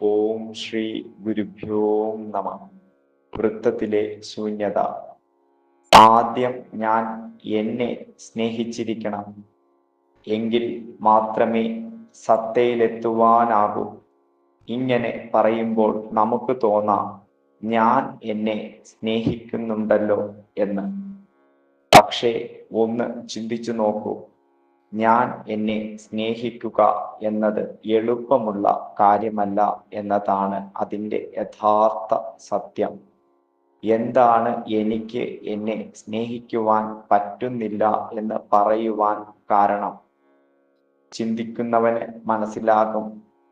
ഓം ശ്രീ ഗുരുഭ്യോ നമ. വൃത്തത്തിലെ ശൂന്യത. ആദ്യം ഞാൻ എന്നെ സ്നേഹിച്ചിരിക്കണം, എങ്കിൽ മാത്രമേ സത്തയിലെത്തുവാനാകൂ. ഇങ്ങനെ പറയുമ്പോൾ നമുക്ക് തോന്നാം, ഞാൻ എന്നെ സ്നേഹിക്കുന്നുണ്ടല്ലോ എന്ന്. പക്ഷേ ഒന്ന് ചിന്തിച്ചു നോക്കൂ, ഞാൻ എന്നെ സ്നേഹിക്കുക എന്നത് എളുപ്പമുള്ള കാര്യമല്ല എന്നതാണ് അതിൻ്റെ യഥാർത്ഥ സത്യം. എന്താണ് എനിക്ക് എന്നെ സ്നേഹിക്കുവാൻ പറ്റുന്നില്ല എന്ന് പറയുവാൻ കാരണം? ചിന്തിക്കുന്നവന് മനസ്സിലാകും,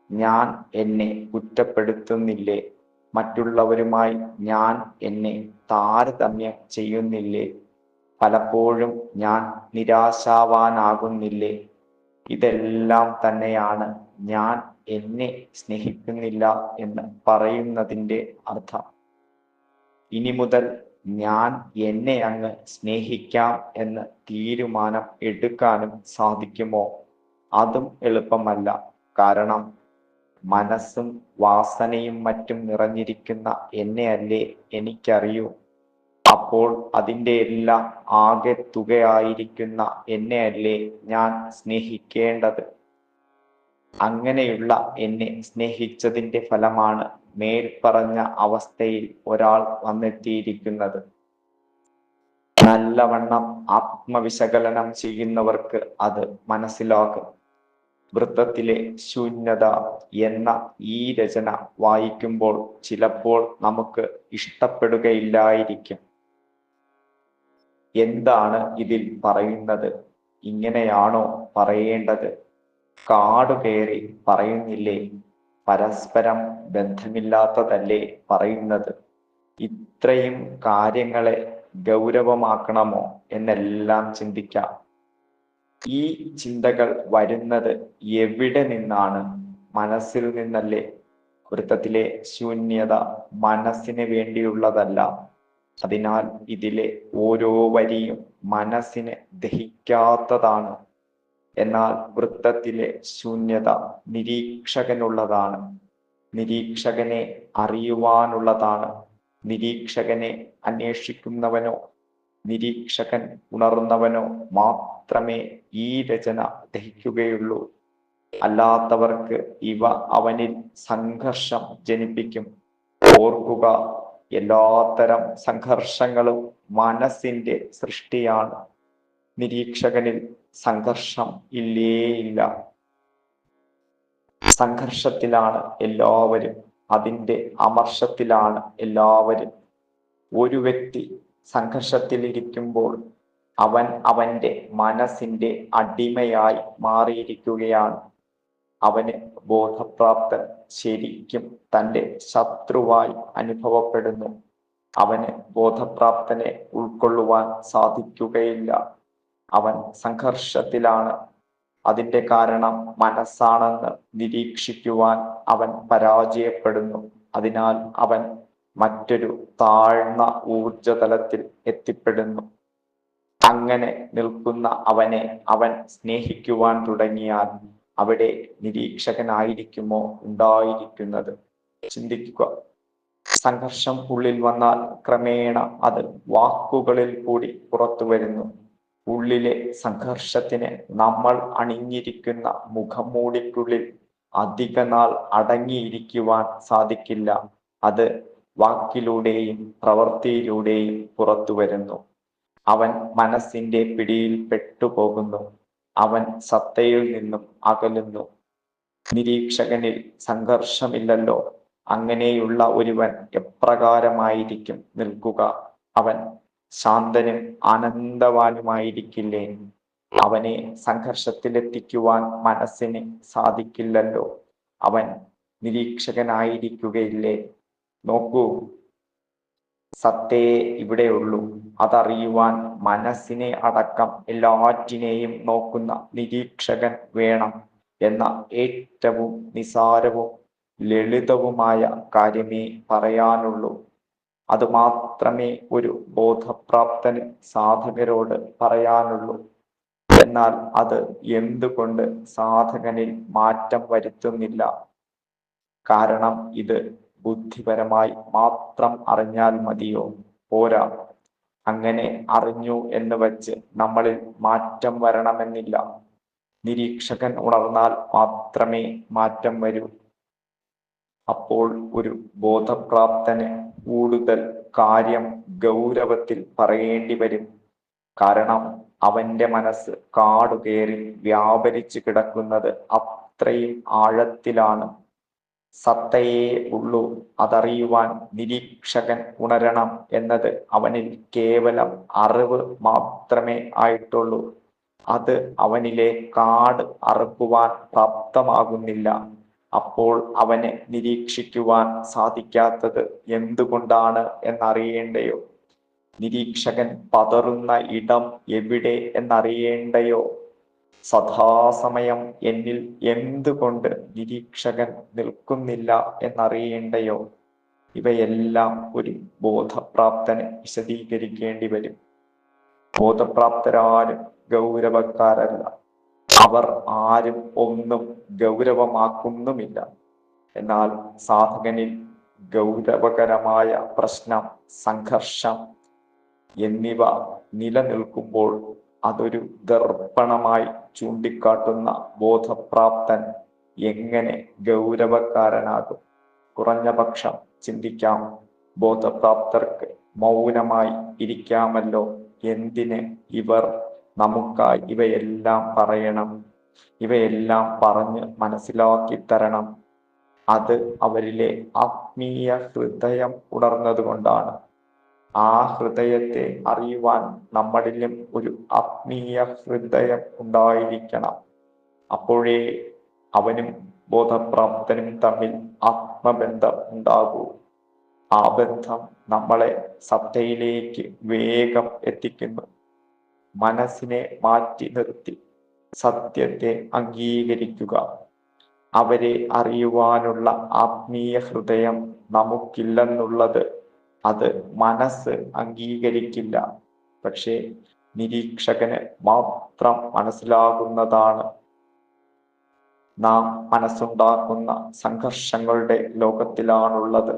ഞാൻ എന്നെ കുറ്റപ്പെടുത്തുന്നില്ലേ? മറ്റുള്ളവരുമായി ഞാൻ എന്നെ താരതമ്യം ചെയ്യുന്നില്ലേ? പലപ്പോഴും ഞാൻ നിരാശാവാനാകുന്നില്ലേ? ഇതെല്ലാം തന്നെയാണ് ഞാൻ എന്നെ സ്നേഹിക്കുന്നില്ല എന്ന് പറയുന്നതിൻ്റെ അർത്ഥം. ഇനി മുതൽ ഞാൻ എന്നെ അങ്ങ് സ്നേഹിക്കാം എന്ന് തീരുമാനം എടുക്കാനും സാധിക്കുമോ? അതും എളുപ്പമല്ല. കാരണം മനസ്സും വാസനയും മറ്റും നിറഞ്ഞിരിക്കുന്ന എന്നെയല്ലേ എനിക്കറിയൂ. അപ്പോൾ അതിൻ്റെ എല്ലാം ആകെ തുകയായിരിക്കുന്ന എന്നെയല്ലേ ഞാൻ സ്നേഹിക്കേണ്ടത്. അങ്ങനെയുള്ള എന്നെ സ്നേഹിച്ചതിൻ്റെ ഫലമാണ് മേൽപ്പറഞ്ഞ അവസ്ഥയിൽ ഒരാൾ വന്നെത്തിയിരിക്കുന്നത്. നല്ലവണ്ണം ആത്മവിശകലനം ചെയ്യുന്നവർക്ക് അത് മനസ്സിലാകും. വൃത്തത്തിലെ ശൂന്യത എന്ന ഈ രചന വായിക്കുമ്പോൾ ചിലപ്പോൾ നമുക്ക് ഇഷ്ടപ്പെടുകയില്ലായിരിക്കും. എന്താണ് ഇതിൽ പറയുന്നത്? ഇങ്ങനെയാണോ പറയേണ്ടത്? കാടുകയറി പറയുന്നില്ലേ? പരസ്പരം ബന്ധമില്ലാത്തതല്ലേ പറയുന്നത്? ഇത്രയും കാര്യങ്ങളെ ഗൗരവമാക്കണമോ എന്നെല്ലാം ചിന്തിക്കാം. ഈ ചിന്തകൾ വരുന്നത് എവിടെ നിന്നാണ്? മനസ്സിൽ നിന്നല്ലേ. വൃത്തത്തിലെ ശൂന്യത മനസ്സിന് വേണ്ടിയുള്ളതല്ല. അതിനാൽ ഇതിലെ ഓരോ വരിയും മനസ്സിനെ ദഹിക്കാത്തതാണ്. എന്നാൽ വൃത്തത്തിലെ ശൂന്യത നിരീക്ഷകനുള്ളതാണ്. നിരീക്ഷകനെ അറിയുവാനുള്ളതാണ്. നിരീക്ഷകനെ അന്വേഷിക്കുന്നവനോ നിരീക്ഷകൻ ഉണർന്നവനോ മാത്രമേ ഈ രചന ദഹിക്കുകയുള്ളൂ. അല്ലാത്തവർക്ക് ഇവ അവനിൽ സംഘർഷം ജനിപ്പിക്കും. ഓർക്കുക, എല്ലാത്തരം സംഘർഷങ്ങളും മനസ്സിന്റെ സൃഷ്ടിയാണ്. നിരീക്ഷകനിൽ സംഘർഷം ഇല്ലേയില്ല. സംഘർഷത്തിലാണ് എല്ലാവരും. അതിൻ്റെ അമർഷത്തിലാണ് എല്ലാവരും. ഒരു വ്യക്തി സംഘർഷത്തിലിരിക്കുമ്പോൾ അവൻ അവൻ്റെ മനസ്സിന്റെ അടിമയായി മാറിയിരിക്കുകയാണ്. അവന് ബോധപ്രാപ്തൻ ശരിക്കും തൻ്റെ ശത്രുവായി അനുഭവപ്പെടുന്നു. അവന് ബോധപ്രാപ്തനെ ഉൾക്കൊള്ളുവാൻ സാധിക്കുകയില്ല. അവൻ സംഘർഷത്തിലാണ്. അതിൻ്റെ കാരണം മനസ്സാണെന്ന് നിരീക്ഷിക്കുവാൻ അവൻ പരാജയപ്പെടുന്നു. അതിനാൽ അവൻ മറ്റൊരു താഴ്ന്ന ഊർജതലത്തിൽ എത്തിപ്പെടുന്നു. അങ്ങനെ നിൽക്കുന്ന അവനെ അവൻ സ്നേഹിക്കുവാൻ തുടങ്ങിയാൽ അവിടെ നിരീക്ഷകനായിരിക്കുമോ ഉണ്ടായിരിക്കുന്നത്? ചിന്തിക്കുക. സംഘർഷം ഉള്ളിൽ വന്നാൽ ക്രമേണ അത് വാക്കുകളിൽ കൂടി പുറത്തു വരുന്നു. ഉള്ളിലെ സംഘർഷത്തിന് നമ്മൾ അണിഞ്ഞിരിക്കുന്ന മുഖംമൂടിക്കുള്ളിൽ അധിക നാൾ അടങ്ങിയിരിക്കുവാൻ സാധിക്കില്ല. അത് വാക്കിലൂടെയും പ്രവൃത്തിയിലൂടെയും പുറത്തു വരുന്നു. അവൻ മനസ്സിന്റെ പിടിയിൽ പെട്ടുപോകുന്നു. അവൻ സത്തയിൽ നിന്നും അകലുന്നു. നിരീക്ഷകനിൽ സംഘർഷമില്ലല്ലോ. അങ്ങനെയുള്ള ഒരുവൻ എപ്രകാരമായിരിക്കും നിൽക്കുക? അവൻ ശാന്തനും ആനന്ദവാനുമായിരിക്കില്ലേ? അവനെ സംഘർഷത്തിലെത്തിക്കുവാൻ മനസ്സിന് സാധിക്കില്ലല്ലോ. അവൻ നിരീക്ഷകനായിരിക്കുകയില്ലേ? നോക്കൂ, സത്തയെ ഇവിടെയുള്ളൂ. അതറിയുവാൻ മനസ്സിനെ അടക്കം എല്ലാറ്റിനെയും നോക്കുന്ന നിരീക്ഷകൻ വേണം എന്ന ഏറ്റവും നിസാരവും ലളിതവുമായ കാര്യമേ പറയാനുള്ളൂ. അത് മാത്രമേ ഒരു ബോധപ്രാപ്തന് സാധകരോട് പറയാനുള്ളൂ. എന്നാൽ അത് എന്തുകൊണ്ട് സാധകനിൽ മാറ്റം വരുത്തുന്നില്ല? കാരണം ഇത് ബുദ്ധിപരമായി മാത്രം അറിഞ്ഞാൽ മതിയോ? പോരാ. അങ്ങനെ അറിഞ്ഞു എന്ന് വച്ച് നമ്മളിൽ മാറ്റം വരണമെന്നില്ല. നിരീക്ഷകൻ ഉണർന്നാൽ മാത്രമേ മാറ്റം വരൂ. അപ്പോൾ ഒരു ബോധപ്രാപ്തന് കൂടുതൽ കാര്യം ഗൗരവത്തിൽ പറയേണ്ടി വരും. കാരണം അവന്റെ മനസ്സ് കാടുകയറി വ്യാപരിച്ചു കിടക്കുന്നത് അത്രയും ആഴത്തിലാണ്. സത്തയേ ഉള്ളൂ, അതറിയുവാൻ നിരീക്ഷകൻ ഉണരണം എന്നത് അവനിൽ കേവലം അറിവ് മാത്രമേ ആയിട്ടുള്ളൂ. അത് അവനിലെ കാട് അറുക്കുവാൻ പ്രാപ്തമാകുന്നില്ല. അപ്പോൾ അവനെ നിരീക്ഷിക്കുവാൻ സാധിക്കാത്തത് എന്തുകൊണ്ടാണ് എന്നറിയേണ്ടയോ? നിരീക്ഷകൻ പതറുന്ന ഇടം എവിടെ എന്നറിയേണ്ടയോ? സദാസമയം എന്നിൽ എന്തുകൊണ്ട് നിരീക്ഷകൻ നിൽക്കുന്നില്ല എന്നറിയേണ്ടയോ? ഇവയെല്ലാം ഒരു ബോധപ്രാപ്തന് വിശദീകരിക്കേണ്ടി വരും. ബോധപ്രാപ്തരാരും ഗൗരവക്കാരല്ല. അവർ ആരും ഒന്നും ഗൗരവമാക്കുന്നുമില്ല. എന്നാൽ സാധകനിൽ ഗൗരവകരമായ പ്രശ്നം, സംഘർഷം എന്നിവ നിലനിൽക്കുമ്പോൾ അതൊരു ദർപ്പണമായി ചൂണ്ടിക്കാട്ടുന്ന ബോധപ്രാപ്തൻ എങ്ങനെ ഗൗരവക്കാരനാകും? കുറഞ്ഞപക്ഷം ചിന്തിക്കാം. ബോധപ്രാപ്തർക്ക് മൗനമായി ഇരിക്കാമല്ലോ. എന്തിന് ഇവർ നമുക്കായി ഇവയെല്ലാം പറയണം? ഇവയെല്ലാം പറഞ്ഞ് മനസ്സിലാക്കി തരണം. അത് അവരിലെ ആത്മീയ ഹൃദയം ഉണർന്നതുകൊണ്ടാണ്. ആ ഹൃദയത്തെ അറിയുവാൻ നമ്മളിലും ഒരു ആത്മീയ ഹൃദയം ഉണ്ടായിരിക്കണം. അപ്പോഴേ അവനും ബോധപ്രാപ്തനും തമ്മിൽ ആത്മബന്ധം ഉണ്ടാകൂ. ആ ബന്ധം നമ്മളെ സത്തയിലേക്ക് വേഗം എത്തിക്കുന്നു. മനസ്സിനെ മാറ്റി നിർത്തി സത്യത്തെ അംഗീകരിക്കുക. അവരെ അറിയുവാനുള്ള ആത്മീയ ഹൃദയം നമുക്കില്ലെന്നുള്ളത് അത് മനസ്സ് അംഗീകരിക്കില്ല. പക്ഷേ നിരീക്ഷകന് മാത്രം മനസ്സിലാകുന്നതാണ്. നാം മനസ്സുണ്ടാക്കുന്ന സംഘർഷങ്ങളുടെ ലോകത്തിലാണുള്ളത്.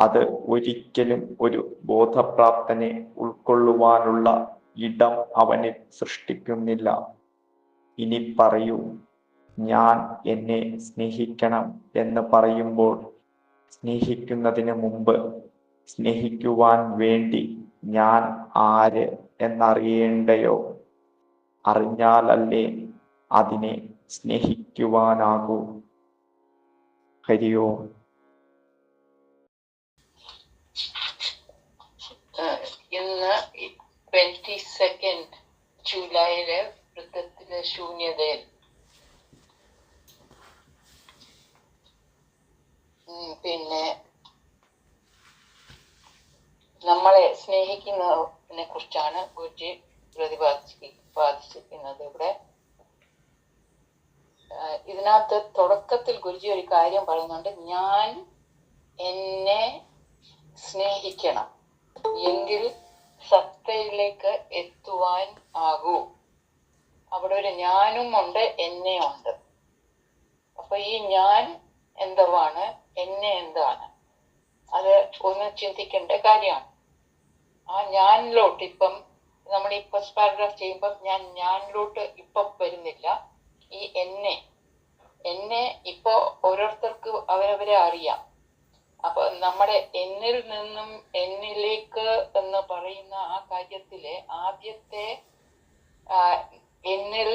അത് ഒരിക്കലും ഒരു ബോധപ്രാപ്തനെ ഉൾക്കൊള്ളുവാനുള്ള ഇടം അവനിൽ സൃഷ്ടിക്കുന്നില്ല. ഇനി പറയൂ, ഞാൻ എന്നെ സ്നേഹിക്കണം എന്ന് പറയുമ്പോൾ സ്നേഹിക്കുന്നതിന് മുമ്പ് സ്നേഹിക്കുവാൻ വേണ്ടി ഞാൻ ആര് എന്നറിയേണ്ടയോ? അറിഞ്ഞാലല്ലേ അതിനെ സ്നേഹിക്കുവാനാകൂ. ഹരിയോ. ഇന്ന് 22 ജൂലൈയിലെ വൃത്തത്തിലെ ശൂന്യതയിൽ പിന്നെ നമ്മളെ സ്നേഹിക്കുന്നതിനെ കുറിച്ചാണ് ഗുരുജി പ്രതിപാദിച്ചിരിക്കുന്നത്. ഇവിടെ ഇതിനകത്ത് തുടക്കത്തിൽ ഗുരുജി ഒരു കാര്യം പറയുന്നുണ്ട്. ഞാൻ എന്നെ സ്നേഹിക്കണം എങ്കിൽ സത്തയിലേക്ക് എത്തുവാൻ ആകൂ. അവിടെ ഒരു ഞാനും ഉണ്ട്, എന്നെ ഉണ്ട്. അപ്പൊ ഈ ഞാൻ എന്താണ്, എന്നെ എന്താണ്, അത് ഒന്ന് ചിന്തിക്കേണ്ട കാര്യമാണ്. ആ ഞാനിലോട്ട് ഇപ്പം നമ്മൾ ഈ ഫസ്റ്റ് പാരഗ്രാഫ് ചെയ്യുമ്പം ഞാനിലോട്ട് ഇപ്പം വരുന്നില്ല. ഈ എന്നെ ഇപ്പൊ ഓരോരുത്തർക്ക് അവരവരെ അറിയാം. അപ്പൊ നമ്മുടെ എന്നിൽ നിന്നും എന്നിലേക്ക് എന്ന് പറയുന്ന ആ കാര്യത്തിലെ ആദ്യത്തെ എന്നിൽ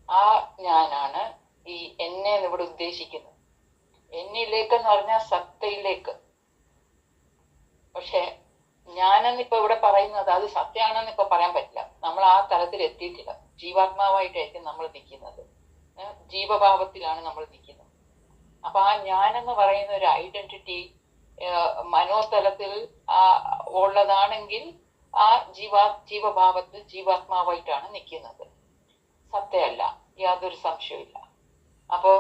ആ ഞാനാണ് ഈ എന്നെ ഇവിടെ ഉദ്ദേശിക്കുന്നത്. എന്നിലേക്ക് എന്ന് പറഞ്ഞാൽ സത്തയിലേക്ക്. പക്ഷെ ഞാനെന്നിപ്പോ ഇവിടെ പറയുന്നത് അത് സത്യമാണെന്ന് ഇപ്പൊ പറയാൻ പറ്റില്ല. നമ്മൾ ആ തലത്തിൽ എത്തിയിട്ടില്ല. ജീവാത്മാവായിട്ടായിരിക്കും നമ്മൾ നിൽക്കുന്നത്. ജീവഭാവത്തിലാണ് നമ്മൾ നിൽക്കുന്നത്. അപ്പൊ ആ ഞാനെന്ന് പറയുന്ന ഒരു ഐഡന്റിറ്റി മനോതലത്തിൽ ഉള്ളതാണെങ്കിൽ ആ ജീവഭാവത്തിൽ ജീവാത്മാവായിട്ടാണ് നിൽക്കുന്നത്. സത്തയല്ല, യാതൊരു സംശയമില്ല. അപ്പോ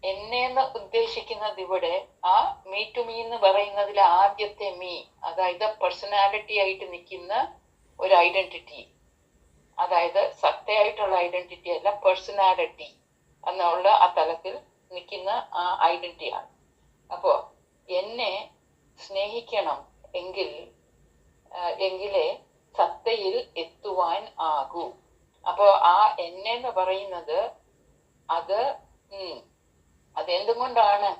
എന്നെന്ന് ഉദ്ദേശിക്കുന്നത് ഇവിടെ ആ മീ ടു മീ എന്ന് പറയുന്നതിൽ ആദ്യത്തെ മീ, അതായത് പേഴ്സണാലിറ്റി ആയിട്ട് നിൽക്കുന്ന ഒരു ഐഡന്റിറ്റി, അതായത് സത്തയായിട്ടുള്ള ഐഡന്റിറ്റി അല്ല, പേഴ്സണാലിറ്റി എന്നുള്ള ആ തലത്തിൽ നിൽക്കുന്ന ആ ഐഡന്റിറ്റിയാണ്. അപ്പോ എന്നെ സ്നേഹിക്കണം എങ്കിലേ സത്തയിൽ എത്തുവാൻ ആകൂ. അപ്പോ ആ എന്നെ എന്ന് പറയുന്നത് അതെന്തുകൊണ്ടാണ്?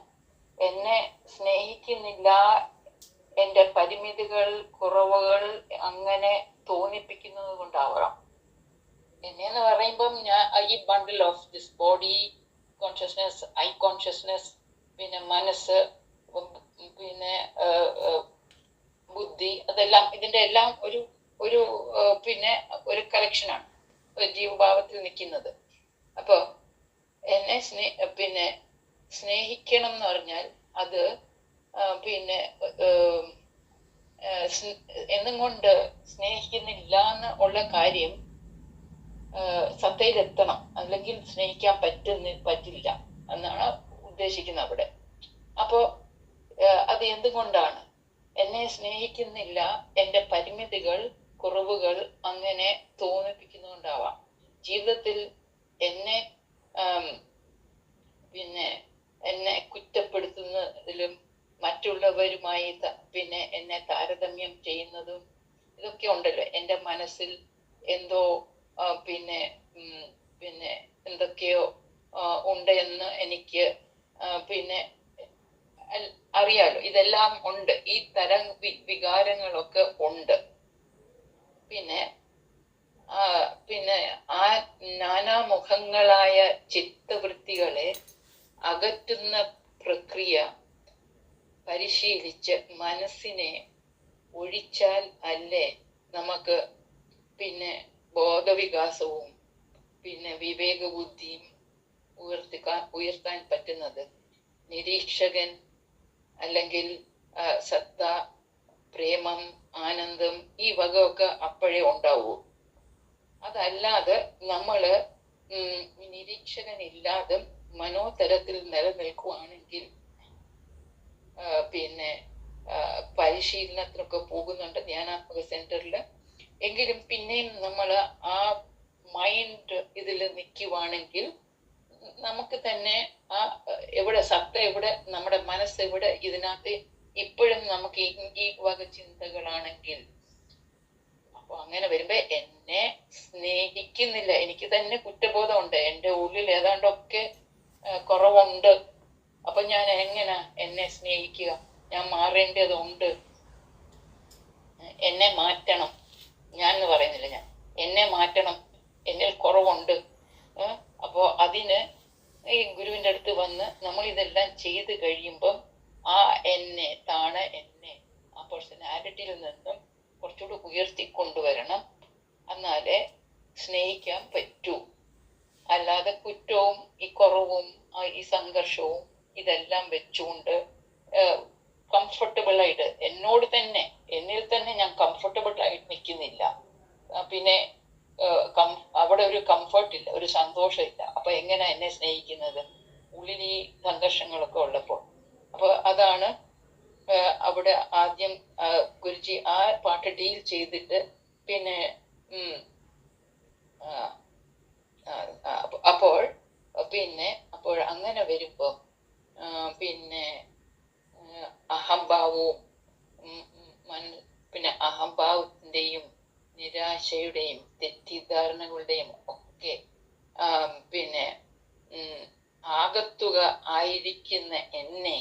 എന്നെ സ്നേഹിക്കുന്നില്ല, എന്റെ പരിമിതികൾ, കുറവുകൾ അങ്ങനെ തോന്നിപ്പിക്കുന്നത് കൊണ്ടാവാം. എന്നെന്ന് പറയുമ്പം ഞാൻ ഈ bundle of this body consciousness, I consciousness, പിന്നെ മനസ്സ്, പിന്നെ ബുദ്ധി, അതെല്ലാം ഇതിന്റെ എല്ലാം ഒരു പിന്നെ ഒരു കളക്ഷനാണ്, ഒരു ജീവഭാവത്തിൽ നിൽക്കുന്നത്. അപ്പൊ എന്നെ സ്നേഹിക്കണം എന്ന് പറഞ്ഞാൽ അത് പിന്നെ എന്നും കൊണ്ട് സ്നേഹിക്കുന്നില്ല എന്ന് ഉള്ള കാര്യം സത്തയിലെത്തണം, അല്ലെങ്കിൽ സ്നേഹിക്കാൻ പറ്റില്ല എന്നാണ് ഉദ്ദേശിക്കുന്നത് അവിടെ. അപ്പോ അത് എന്തുകൊണ്ടാണ്? എന്നെ സ്നേഹിക്കുന്നില്ല, എന്റെ പരിമിതികൾ, കുറവുകൾ അങ്ങനെ തോന്നിപ്പിക്കുന്നുകൊണ്ടാവാം. ജീവിതത്തിൽ എന്നെ എന്നെ കുറ്റപ്പെടുത്തുന്നതിലും മറ്റുള്ളവരുമായി പിന്നെ എന്നെ താരതമ്യം ചെയ്യുന്നതും ഇതൊക്കെ ഉണ്ടല്ലോ. എൻ്റെ മനസ്സിൽ എന്തോ പിന്നെ എന്തൊക്കെയോ ഉണ്ട് എന്ന് എനിക്ക് പിന്നെ അറിയാലോ. ഇതെല്ലാം ഉണ്ട്, ഈ തരം വികാരങ്ങളൊക്കെ ഉണ്ട്. പിന്നെ ആ നാനാമുഖങ്ങളായ ചിത്തവൃത്തികളെ അകറ്റുന്ന പ്രക്രിയ പരിശീലിച്ച് മനസ്സിനെ ഒഴിച്ചാൽ അല്ലേ നമുക്ക് പിന്നെ ബോധവികാസവും പിന്നെ വിവേകബുദ്ധിയും ഉയർത്താൻ പറ്റുന്നത്. നിരീക്ഷകൻ അല്ലെങ്കിൽ സത്ത, പ്രേമം, ആനന്ദം, ഈ വകയൊക്കെ അപ്പോഴേ ഉണ്ടാവൂ. അതല്ലാതെ നമ്മള് നിരീക്ഷകനില്ലാതെ മനോതലത്തിൽ നിലനിൽക്കുവാണെങ്കിൽ പിന്നെ പരിശീലനത്തിനൊക്കെ പോകുന്നുണ്ട് ധ്യാനാത്മക സെന്ററിൽ. എങ്കിലും പിന്നെയും നമ്മൾ ആ മൈൻഡ് ഇതിൽ നിൽക്കുവാണെങ്കിൽ നമുക്ക് തന്നെ ആ എവിടെ സത്ത എവിടെ, നമ്മുടെ മനസ്സ് എവിടെ, ഇതിനകത്ത് ഇപ്പോഴും നമുക്ക് ഈ വക ചിന്തകളാണെങ്കിൽ, അപ്പൊ അങ്ങനെ വരുമ്പോ എന്നെ സ്നേഹിക്കുന്നില്ല, എനിക്ക് തന്നെ കുറ്റബോധമുണ്ട്, എൻ്റെ ഉള്ളിൽ ഏതാണ്ടൊക്കെ കുറവുണ്ട്. അപ്പൊ ഞാൻ എങ്ങനെ എന്നെ സ്നേഹിക്കുക? ഞാൻ മാറേണ്ടതുണ്ട്, എന്നെ മാറ്റണം. ഞാൻ എന്ന് പറയുന്നില്ല, ഞാൻ എന്നെ മാറ്റണം, എന്നിൽ കുറവുണ്ട്. അപ്പോ അതിന് ഈ ഗുരുവിന്റെ അടുത്ത് വന്ന് നമ്മൾ ഇതെല്ലാം ചെയ്ത് കഴിയുമ്പം ആ എന്നെ ആ പേഴ്സണാലിറ്റിയിൽ നിന്നും കുറച്ചുകൂടി ഉയർത്തിക്കൊണ്ടുവരണം. എന്നാലേ സ്നേഹിക്കാൻ പറ്റൂ. അല്ലാതെ കുറ്റവും ഈ കുറവും ഈ സംഘർഷവും ഇതെല്ലാം വെച്ചുകൊണ്ട് കംഫർട്ടബിൾ ആയിട്ട് എന്നിൽ തന്നെ ഞാൻ കംഫർട്ടബിൾ ആയിട്ട് നിൽക്കുന്നില്ല. പിന്നെ അവിടെ ഒരു കംഫർട്ട് ഇല്ല, ഒരു സന്തോഷം ഇല്ല. അപ്പൊ എങ്ങനെ എന്നെ സ്നേഹിക്കുന്നത്? ഉള്ളിൽ ഈ സംഘർഷങ്ങളൊക്കെ ഉള്ളപ്പോൾ. അപ്പൊ അതാണ് അവിടെ ആദ്യം ഗുരുജി ആ പാട്ട് ഡീൽ ചെയ്തിട്ട് പിന്നെ അപ്പോൾ അങ്ങനെ വരുമ്പോ പിന്നെ അഹംഭാവവും പിന്നെ അഹംഭാവത്തിന്റെയും നിരാശയുടെയും തെറ്റിദ്ധാരണകളുടെയും ഒക്കെ പിന്നെ ആകത്തുക ആയിരിക്കുന്ന എന്നെ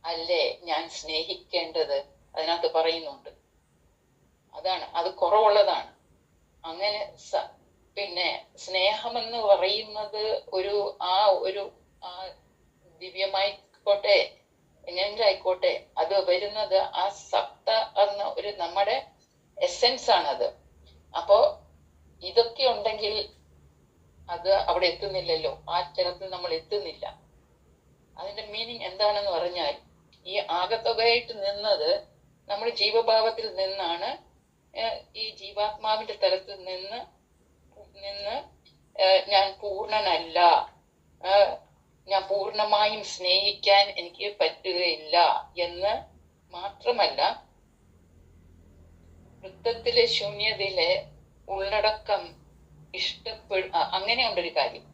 അല്ലേ ഞാൻ സ്നേഹിക്കേണ്ടത്? അതിനകത്ത് പറയുന്നുണ്ട്. അതാണ്, അത് കുറവുള്ളതാണ്. അങ്ങനെ പിന്നെ സ്നേഹമെന്ന് പറയുന്നത് ഒരു ദിവ്യമായിക്കോട്ടെ എങ്ങനെങ്കിലും ആയിക്കോട്ടെ, അത് വരുന്നത് ആ സത്ത എന്ന ഒരു നമ്മുടെ എസെൻസ് ആണത്. അപ്പോ ഇതൊക്കെ ഉണ്ടെങ്കിൽ അത് അവിടെ എത്തുന്നില്ലല്ലോ, ആ തലത്തിൽ നമ്മൾ എത്തുന്നില്ല. അതിന്റെ മീനിങ് എന്താണെന്ന് പറഞ്ഞാൽ, ഈ ആകത്തുകയായിട്ട് നിന്നത് നമ്മൾ ജീവഭാവത്തിൽ നിന്നാണ്. ഈ ജീവാത്മാവിന്റെ തലത്തിൽ നിന്ന് ഞാൻ പൂർണ്ണനല്ല, ഞാൻ പൂർണ്ണമായും സ്നേഹിക്കാൻ എനിക്ക് പറ്റുകയില്ല എന്ന് മാത്രമല്ല, വൃത്തത്തിലെ ശൂന്യതയിലെ ഉള്ളടക്കം അങ്ങനെയുണ്ടൊരു കാര്യം.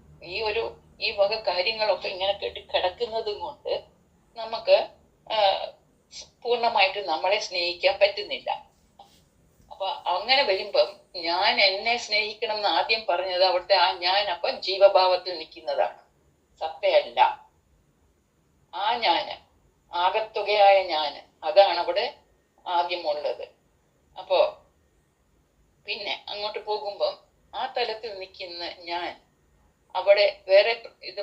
ഈ വക കാര്യങ്ങളൊക്കെ ഇങ്ങനെ കിടക്കുന്നത് കൊണ്ട് നമുക്ക് പൂർണ്ണമായിട്ട് നമ്മളെ സ്നേഹിക്കാൻ പറ്റുന്നില്ല. അപ്പൊ അങ്ങനെ വരുമ്പം ഞാൻ എന്നെ സ്നേഹിക്കണം എന്ന് ആദ്യം പറഞ്ഞത് അവിടുത്തെ ആ ഞാൻ അപ്പം ജീവഭാവത്തിൽ നിൽക്കുന്നതാണ്, സത്തയല്ല. ആ ഞാന്, ആകത്തുകയായ ഞാന്, അതാണ് അവിടെ ആദ്യമുള്ളത്. അപ്പോ പിന്നെ അങ്ങോട്ട് പോകുമ്പം ആ തലത്തിൽ നിൽക്കുന്ന ഞാൻ അവിടെ വേറെ ഇത്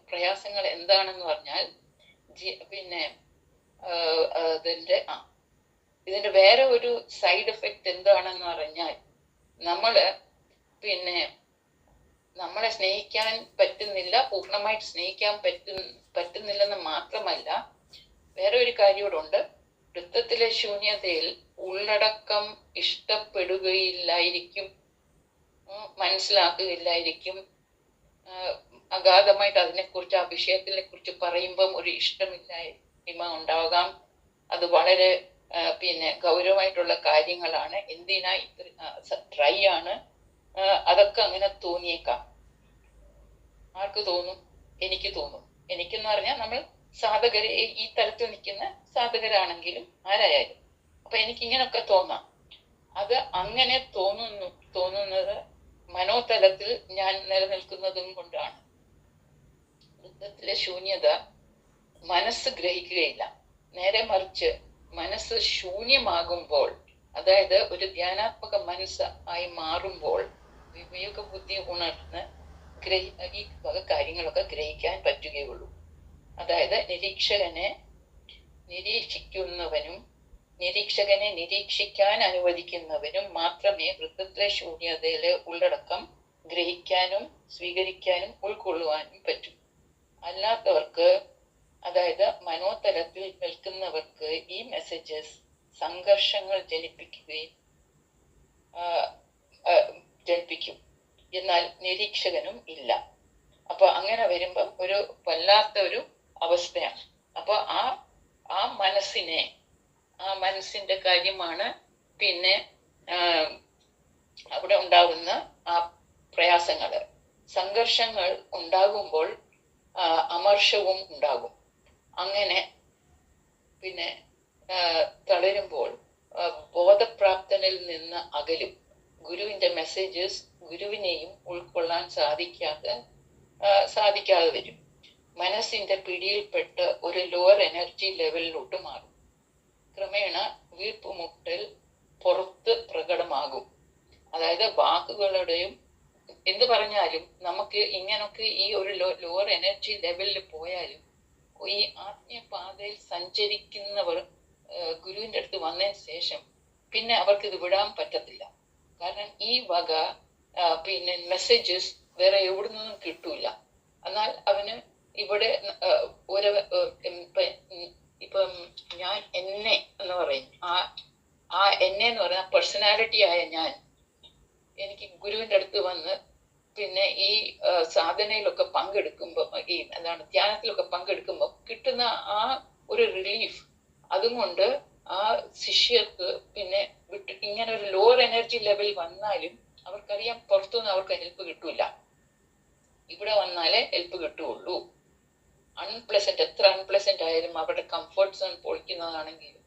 പ്രയാസങ്ങൾ എന്താണെന്ന് പറഞ്ഞാൽ പിന്നെ ഇതിന്റെ വേറെ ഒരു സൈഡ് എഫക്റ്റ് എന്താണെന്ന് പറഞ്ഞാൽ പിന്നെ നമ്മളെ സ്നേഹിക്കാൻ പറ്റുന്നില്ല, പൂർണ്ണമായിട്ട് സ്നേഹിക്കാൻ പറ്റുന്നില്ലെന്ന് മാത്രമല്ല, വേറെ ഒരു കാര്യം കൂടെ ഉണ്ട്. വൃത്തത്തിലെ ശൂന്യതയിൽ ഉള്ളടക്കം ഇഷ്ടപ്പെടുകയില്ലായിരിക്കും, മനസ്സിലാക്കുകയില്ലായിരിക്കും. അഗാധമായിട്ട് അതിനെക്കുറിച്ച്, ആ വിഷയത്തിനെ കുറിച്ച് പറയുമ്പം ഒരു ഇഷ്ടമില്ലായ്മ ഉണ്ടാകാം. അത് വളരെ പിന്നെ ഗൗരവമായിട്ടുള്ള കാര്യങ്ങളാണ്, എന്തിനാ ഡ്രൈ ആണ്, അതൊക്കെ അങ്ങനെ തോന്നിയേക്കാം. ആർക്ക് തോന്നും? എനിക്ക് തോന്നും. എനിക്കെന്ന് പറഞ്ഞാൽ നമ്മൾ സാധകര്, ഈ തലത്തിൽ നിൽക്കുന്ന സാധകരാണെങ്കിലും ആരായാലും, അപ്പൊ എനിക്കിങ്ങനൊക്കെ തോന്നാം. അത് അങ്ങനെ തോന്നുന്നത് മനോതലത്തിൽ ഞാൻ നിലനിൽക്കുന്നതും കൊണ്ടാണ്. വൃത്തത്തിലെ ശൂന്യത മനസ്സ് ഗ്രഹിക്കുകയില്ല. നേരെ മറിച്ച് മനസ്സ് ശൂന്യമാകുമ്പോൾ, അതായത് ഒരു ധ്യാനാത്മക മനസ്സ് ആയി മാറുമ്പോൾ, വിവേക ബുദ്ധി ഉണർന്ന് ഈ വക കാര്യങ്ങളൊക്കെ ഗ്രഹിക്കാൻ പറ്റുകയുള്ളൂ. അതായത് നിരീക്ഷകനെ നിരീക്ഷിക്കുന്നവനും നിരീക്ഷകനെ നിരീക്ഷിക്കാൻ അനുവദിക്കുന്നവനും മാത്രമേ വൃത്തത്തിലെ ശൂന്യതയിലെ ഉള്ളടക്കം ഗ്രഹിക്കാനും സ്വീകരിക്കാനും ഉൾക്കൊള്ളുവാനും പറ്റും. അല്ലാത്തവർക്ക്, അതായത് മനോതലത്തിൽ നിൽക്കുന്നവർക്ക് ഈ മെസ്സേജസ് സംഘർഷങ്ങൾ ജനിപ്പിക്കും. എന്നാൽ നിരീക്ഷകനും ഇല്ല. അപ്പൊ അങ്ങനെ വരുമ്പം ഒരു വല്ലാത്ത ഒരു അവസ്ഥയാണ്. അപ്പൊ ആ മനസ്സിന്റെ കാര്യമാണ് പിന്നെ അവിടെ ഉണ്ടാകുന്ന ആ പ്രയാസങ്ങള്. സംഘർഷങ്ങൾ ഉണ്ടാകുമ്പോൾ അമർഷവും ഉണ്ടാകും. അങ്ങനെ പിന്നെ തളരുമ്പോൾ ബോധപ്രാപ്തനിൽ നിന്ന് അകലും. ഗുരുവിന്റെ മെസ്സേജസ് ഗുരുവിനെയും ഉൾക്കൊള്ളാൻ സാധിക്കാതെ വരും. മനസ്സിന്റെ പിടിയിൽപ്പെട്ട് ഒരു ലോവർ എനർജി ലെവലിലോട്ട് മാറും. ക്രമേണ വീർപ്പുമുട്ടൽ പുറത്ത് പ്രകടമാകും. അതായത് വാക്കുകളുടെയും എന്ത് പറഞ്ഞാലും നമുക്ക് ഇങ്ങനൊക്കെ ഈ ഒരു ലോവർ എനർജി ലെവലിൽ പോയാലും ഈ ആത്മീയപാതയിൽ സഞ്ചരിക്കുന്നവർ ഗുരുവിന്റെ അടുത്ത് വന്നതിന് ശേഷം പിന്നെ അവർക്ക് ഇത് വിടാൻ പറ്റത്തില്ല. കാരണം ഈ വക പിന്നെ മെസ്സേജസ് വേറെ എവിടെ നിന്നും കിട്ടൂല. എന്നാൽ അവന് ഇവിടെ ഇപ്പം ഞാൻ എന്നെ എന്ന് പറയും, ആ എന്നെ എന്ന് പറയുന്ന പേഴ്സണാലിറ്റി ആയ ഞാൻ എനിക്ക് ഗുരുവിന്റെ അടുത്ത് വന്ന് പിന്നെ ഈ സാധനയിലൊക്കെ പങ്കെടുക്കുമ്പോൾ, ഈ ധ്യാനത്തിലൊക്കെ പങ്കെടുക്കുമ്പോൾ കിട്ടുന്ന ആ ഒരു റിലീഫ്, അതുകൊണ്ട് ആ ശിഷ്യർക്ക് പിന്നെ ഇങ്ങനെ ഒരു ലോവർ എനർജി ലെവൽ വന്നാലും അവർക്കറിയാം പുറത്തുനിന്ന് അവർക്ക് ഹെൽപ്പ് കിട്ടൂല, ഇവിടെ വന്നാലേ ഹെൽപ്പ് കിട്ടുള്ളൂ. അൺപ്ലസന്റ്, എത്ര അൺപ്ലസന്റ് ആയാലും അവരുടെ കംഫർട്ട് സോൺ പൊളിക്കുന്നതാണെങ്കിലും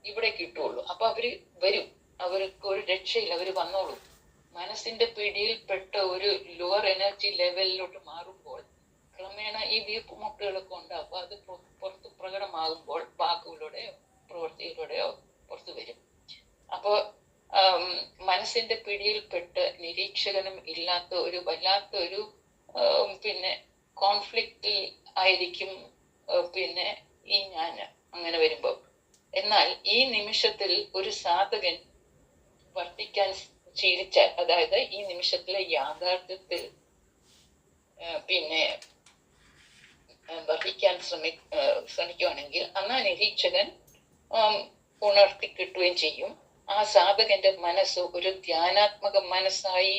ഇവിടെ കിട്ടുള്ളൂ. അപ്പൊ അവര് വരും, അവർക്ക് ഒരു രക്ഷയില്ല, അവര് വന്നോളൂ. മനസ്സിന്റെ പിടിയിൽപ്പെട്ട ഒരു ലോവർ എനർജി ലെവലിലോട്ട് മാറുമ്പോൾ ക്രമേണ ഈ വീർപ്പുമുട്ടുകളൊക്കെ ഉണ്ടാകും. അത് പുറത്ത് പ്രകടമാകുമ്പോൾ വാക്കുകളുടെയോ പ്രവൃത്തിയിലൂടെയോ പുറത്തു വരും. അപ്പോ മനസ്സിന്റെ പിടിയിൽപ്പെട്ട് നിരീക്ഷകനും ഇല്ലാത്ത ഒരു വല്ലാത്ത ഒരു പിന്നെ കോൺഫ്ലിക്റ്റിൽ ആയിരിക്കും പിന്നെ ഈ ഞാൻ അങ്ങനെ വരുമ്പോൾ. എന്നാൽ ഈ നിമിഷത്തിൽ ഒരു സാധകൻ വർത്തിക്കാൻ ശീലിച്ചാൽ, അതായത് ഈ നിമിഷത്തിലെ യാഥാർത്ഥ്യത്തിൽ പിന്നെ വർദ്ധിക്കാൻ ശ്രമിക്കുകയാണെങ്കിൽ അന്ന് നിരീക്ഷകൻ ഉണർത്തി കിട്ടുകയും ചെയ്യും. ആ സാധകന്റെ മനസ്സ് ഒരു ധ്യാനാത്മക മനസ്സായി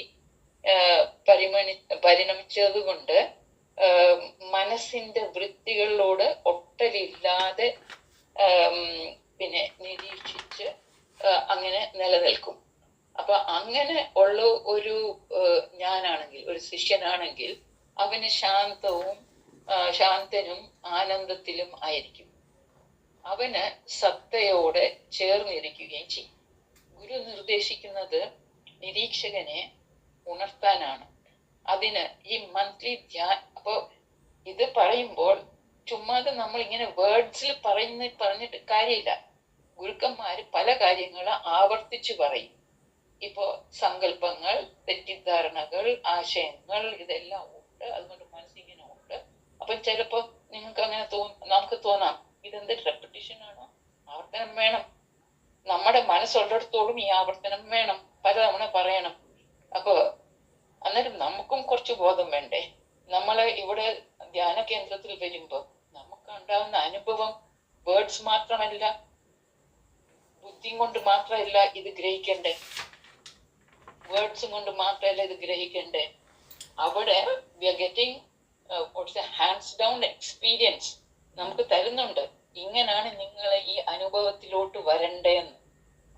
പരിണമിച്ചതുകൊണ്ട് മനസ്സിന്റെ വൃത്തികളിലോട് ഒട്ടലില്ലാതെ പിന്നെ നിരീക്ഷിച്ച് അങ്ങനെ നിലനിൽക്കും. അപ്പൊ അങ്ങനെ ഉള്ള ഒരു ഞാനാണെങ്കിൽ, ഒരു ശിഷ്യനാണെങ്കിൽ അവന് ശാന്തനും ആനന്ദത്തിലും ആയിരിക്കും. അവന് സത്തയോടെ ചേർന്നിരിക്കുകയും ചെയ്യും. ഗുരു നിർദ്ദേശിക്കുന്നത് നിരീക്ഷകനെ ഉണർത്താനാണ്. അതിന് ഈ മന്ത്ലി അപ്പോ ഇത് പറയുമ്പോൾ ചുമ്മാതെ നമ്മൾ ഇങ്ങനെ വേർഡ്സിൽ പറഞ്ഞിട്ട് കാര്യമില്ല. ഗുരുക്കന്മാര് പല കാര്യങ്ങൾ ആവർത്തിച്ചു പറയും. ഇപ്പോ സങ്കല്പങ്ങൾ, തെറ്റിദ്ധാരണകൾ, ആശയങ്ങൾ ഇതെല്ലാം ഉണ്ട്. അതുകൊണ്ട് മനസ്സിങ്ങനെ ഉണ്ട്. അപ്പൊ ചിലപ്പോ നിങ്ങൾക്ക് അങ്ങനെ നമുക്ക് തോന്നാം, ഇതെന്ത് റെപ്പറ്റീഷൻ ആണോ? ആവർത്തനം വേണം. നമ്മുടെ മനസ്സുള്ളിടത്തോളം ഈ ആവർത്തനം വേണം, പലതവണ പറയണം. അപ്പൊ അന്നേരം നമുക്കും കുറച്ച് ബോധം വേണ്ടേ? നമ്മള് ഇവിടെ ധ്യാന കേന്ദ്രത്തിൽ വരുമ്പോ നമുക്ക് ഉണ്ടാകുന്ന അനുഭവം വേർഡ്സ് മാത്രമല്ല, ബുദ്ധിയും കൊണ്ട് മാത്രമല്ല ഇത് ഗ്രഹിക്കണ്ടേ, വേർഡ്സും കൊണ്ട് മാത്രമല്ല ഇത് ഗ്രഹിക്കണ്ടേ. അവിടെ we are getting hands down experience നമുക്ക് തരുന്നുണ്ട്. ഇങ്ങനാണ് നിങ്ങളെ ഈ അനുഭവത്തിലോട്ട് വരണ്ടേന്ന്.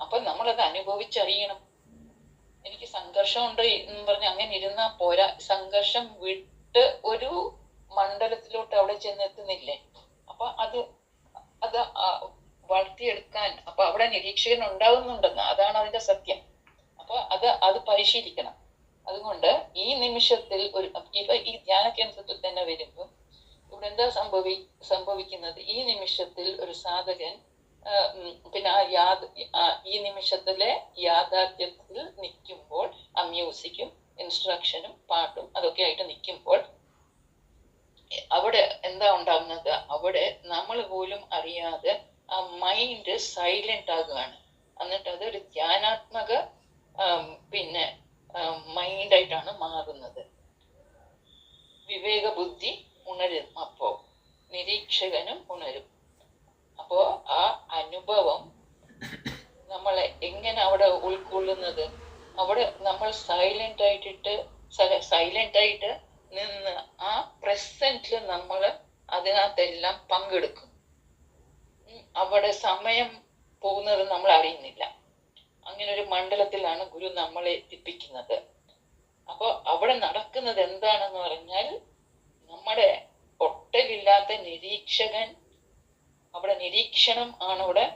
അപ്പൊ നമ്മളത് അനുഭവിച്ചറിയണം. എനിക്ക് സംഘർഷമുണ്ട് എന്ന് പറഞ്ഞ് അങ്ങനെ ഇരുന്നാ പോരാ. സംഘർഷം വിട്ട് ഒരു മണ്ഡലത്തിലോട്ട് അവിടെ ചെന്നെത്തുന്നില്ലേ? അപ്പൊ അത് വളർത്തിയെടുക്കാൻ അപ്പൊ അവിടെ നിരീക്ഷകൻ ഉണ്ടാകുന്നുണ്ടെന്ന്, അതാണ് അതിന്റെ സത്യം. അപ്പൊ അത് പരിശീലിക്കണം. അതുകൊണ്ട് ഈ നിമിഷത്തിൽ ഈ ധ്യാന കേന്ദ്രത്തിൽ തന്നെ വരുമ്പോ ഇവിടെ എന്താ സംഭവിക്കുന്നത്? ഈ നിമിഷത്തിൽ ഒരു സാധകൻ പിന്നെ ഈ നിമിഷത്തിലെ യാഥാർത്ഥ്യത്തിൽ നിൽക്കുമ്പോൾ ആ മ്യൂസിക്കും ഇൻസ്ട്രക്ഷനും പാട്ടും അതൊക്കെ ആയിട്ട് നിൽക്കുമ്പോൾ അവിടെ എന്താ ഉണ്ടാകുന്നത്? അവിടെ നമ്മൾ പോലും അറിയാതെ ആ മൈൻഡ് സൈലന്റ് ആകുകയാണ്. എന്നിട്ട് അതൊരു ധ്യാനാത്മക പിന്നെ മൈൻഡായിട്ടാണ് മാറുന്നത്. വിവേക ബുദ്ധി ഉണരും. അപ്പോ നിരീക്ഷകനും ഉണരും. അപ്പോ ആ അനുഭവം നമ്മളെ എങ്ങനെ അവിടെ ഉൾക്കൊള്ളുന്നത്? അവിടെ നമ്മൾ സൈലന്റ് ആയിട്ട് നിന്ന് ആ പ്രസന്റില് നമ്മൾ അതിനകത്തെല്ലാം പങ്കെടുക്കും. അവിടെ സമയം പോകുന്നത് നമ്മൾ അറിയുന്നില്ല. അങ്ങനെ ഒരു മണ്ഡലത്തിലാണ് ഗുരു നമ്മളെ എത്തിപ്പിക്കുന്നത്. അപ്പൊ അവിടെ നടക്കുന്നത് എന്താണെന്ന് പറഞ്ഞാൽ നമ്മുടെ ഒട്ടലില്ലാത്ത നിരീക്ഷകൻ, അവിടെ നിരീക്ഷണം ആണ് അവിടെ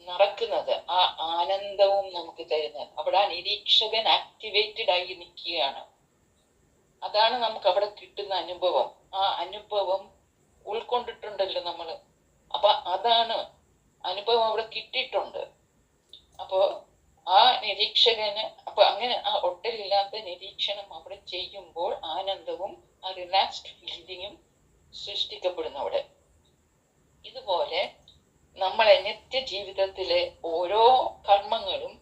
നടക്കുന്നത്. ആ ആനന്ദവും നമുക്ക് തരുന്നത്. അവിടെ ആ നിരീക്ഷകൻ ആക്ടിവേറ്റഡ് ആയി നിൽക്കുകയാണ്. അതാണ് നമുക്ക് അവിടെ കിട്ടുന്ന അനുഭവം. ആ അനുഭവം ഉൾക്കൊണ്ടിട്ടുണ്ടല്ലോ നമ്മള്. അപ്പൊ അതാണ് അനുഭവം അവിടെ കിട്ടിയിട്ടുണ്ട്. അപ്പോ ആ നിരീക്ഷകന് അപ്പൊ അങ്ങനെ ആ ഒട്ടലില്ലാത്ത നിരീക്ഷണം അവിടെ ചെയ്യുമ്പോൾ ആനന്ദവും ആ റിലാക്സ്ഡ് ഫീലിങ്ങും സൃഷ്ടിക്കപ്പെടുന്നു അവിടെ. ഇതുപോലെ നമ്മളെ നിത്യ ജീവിതത്തിലെ ഓരോ കർമ്മങ്ങളും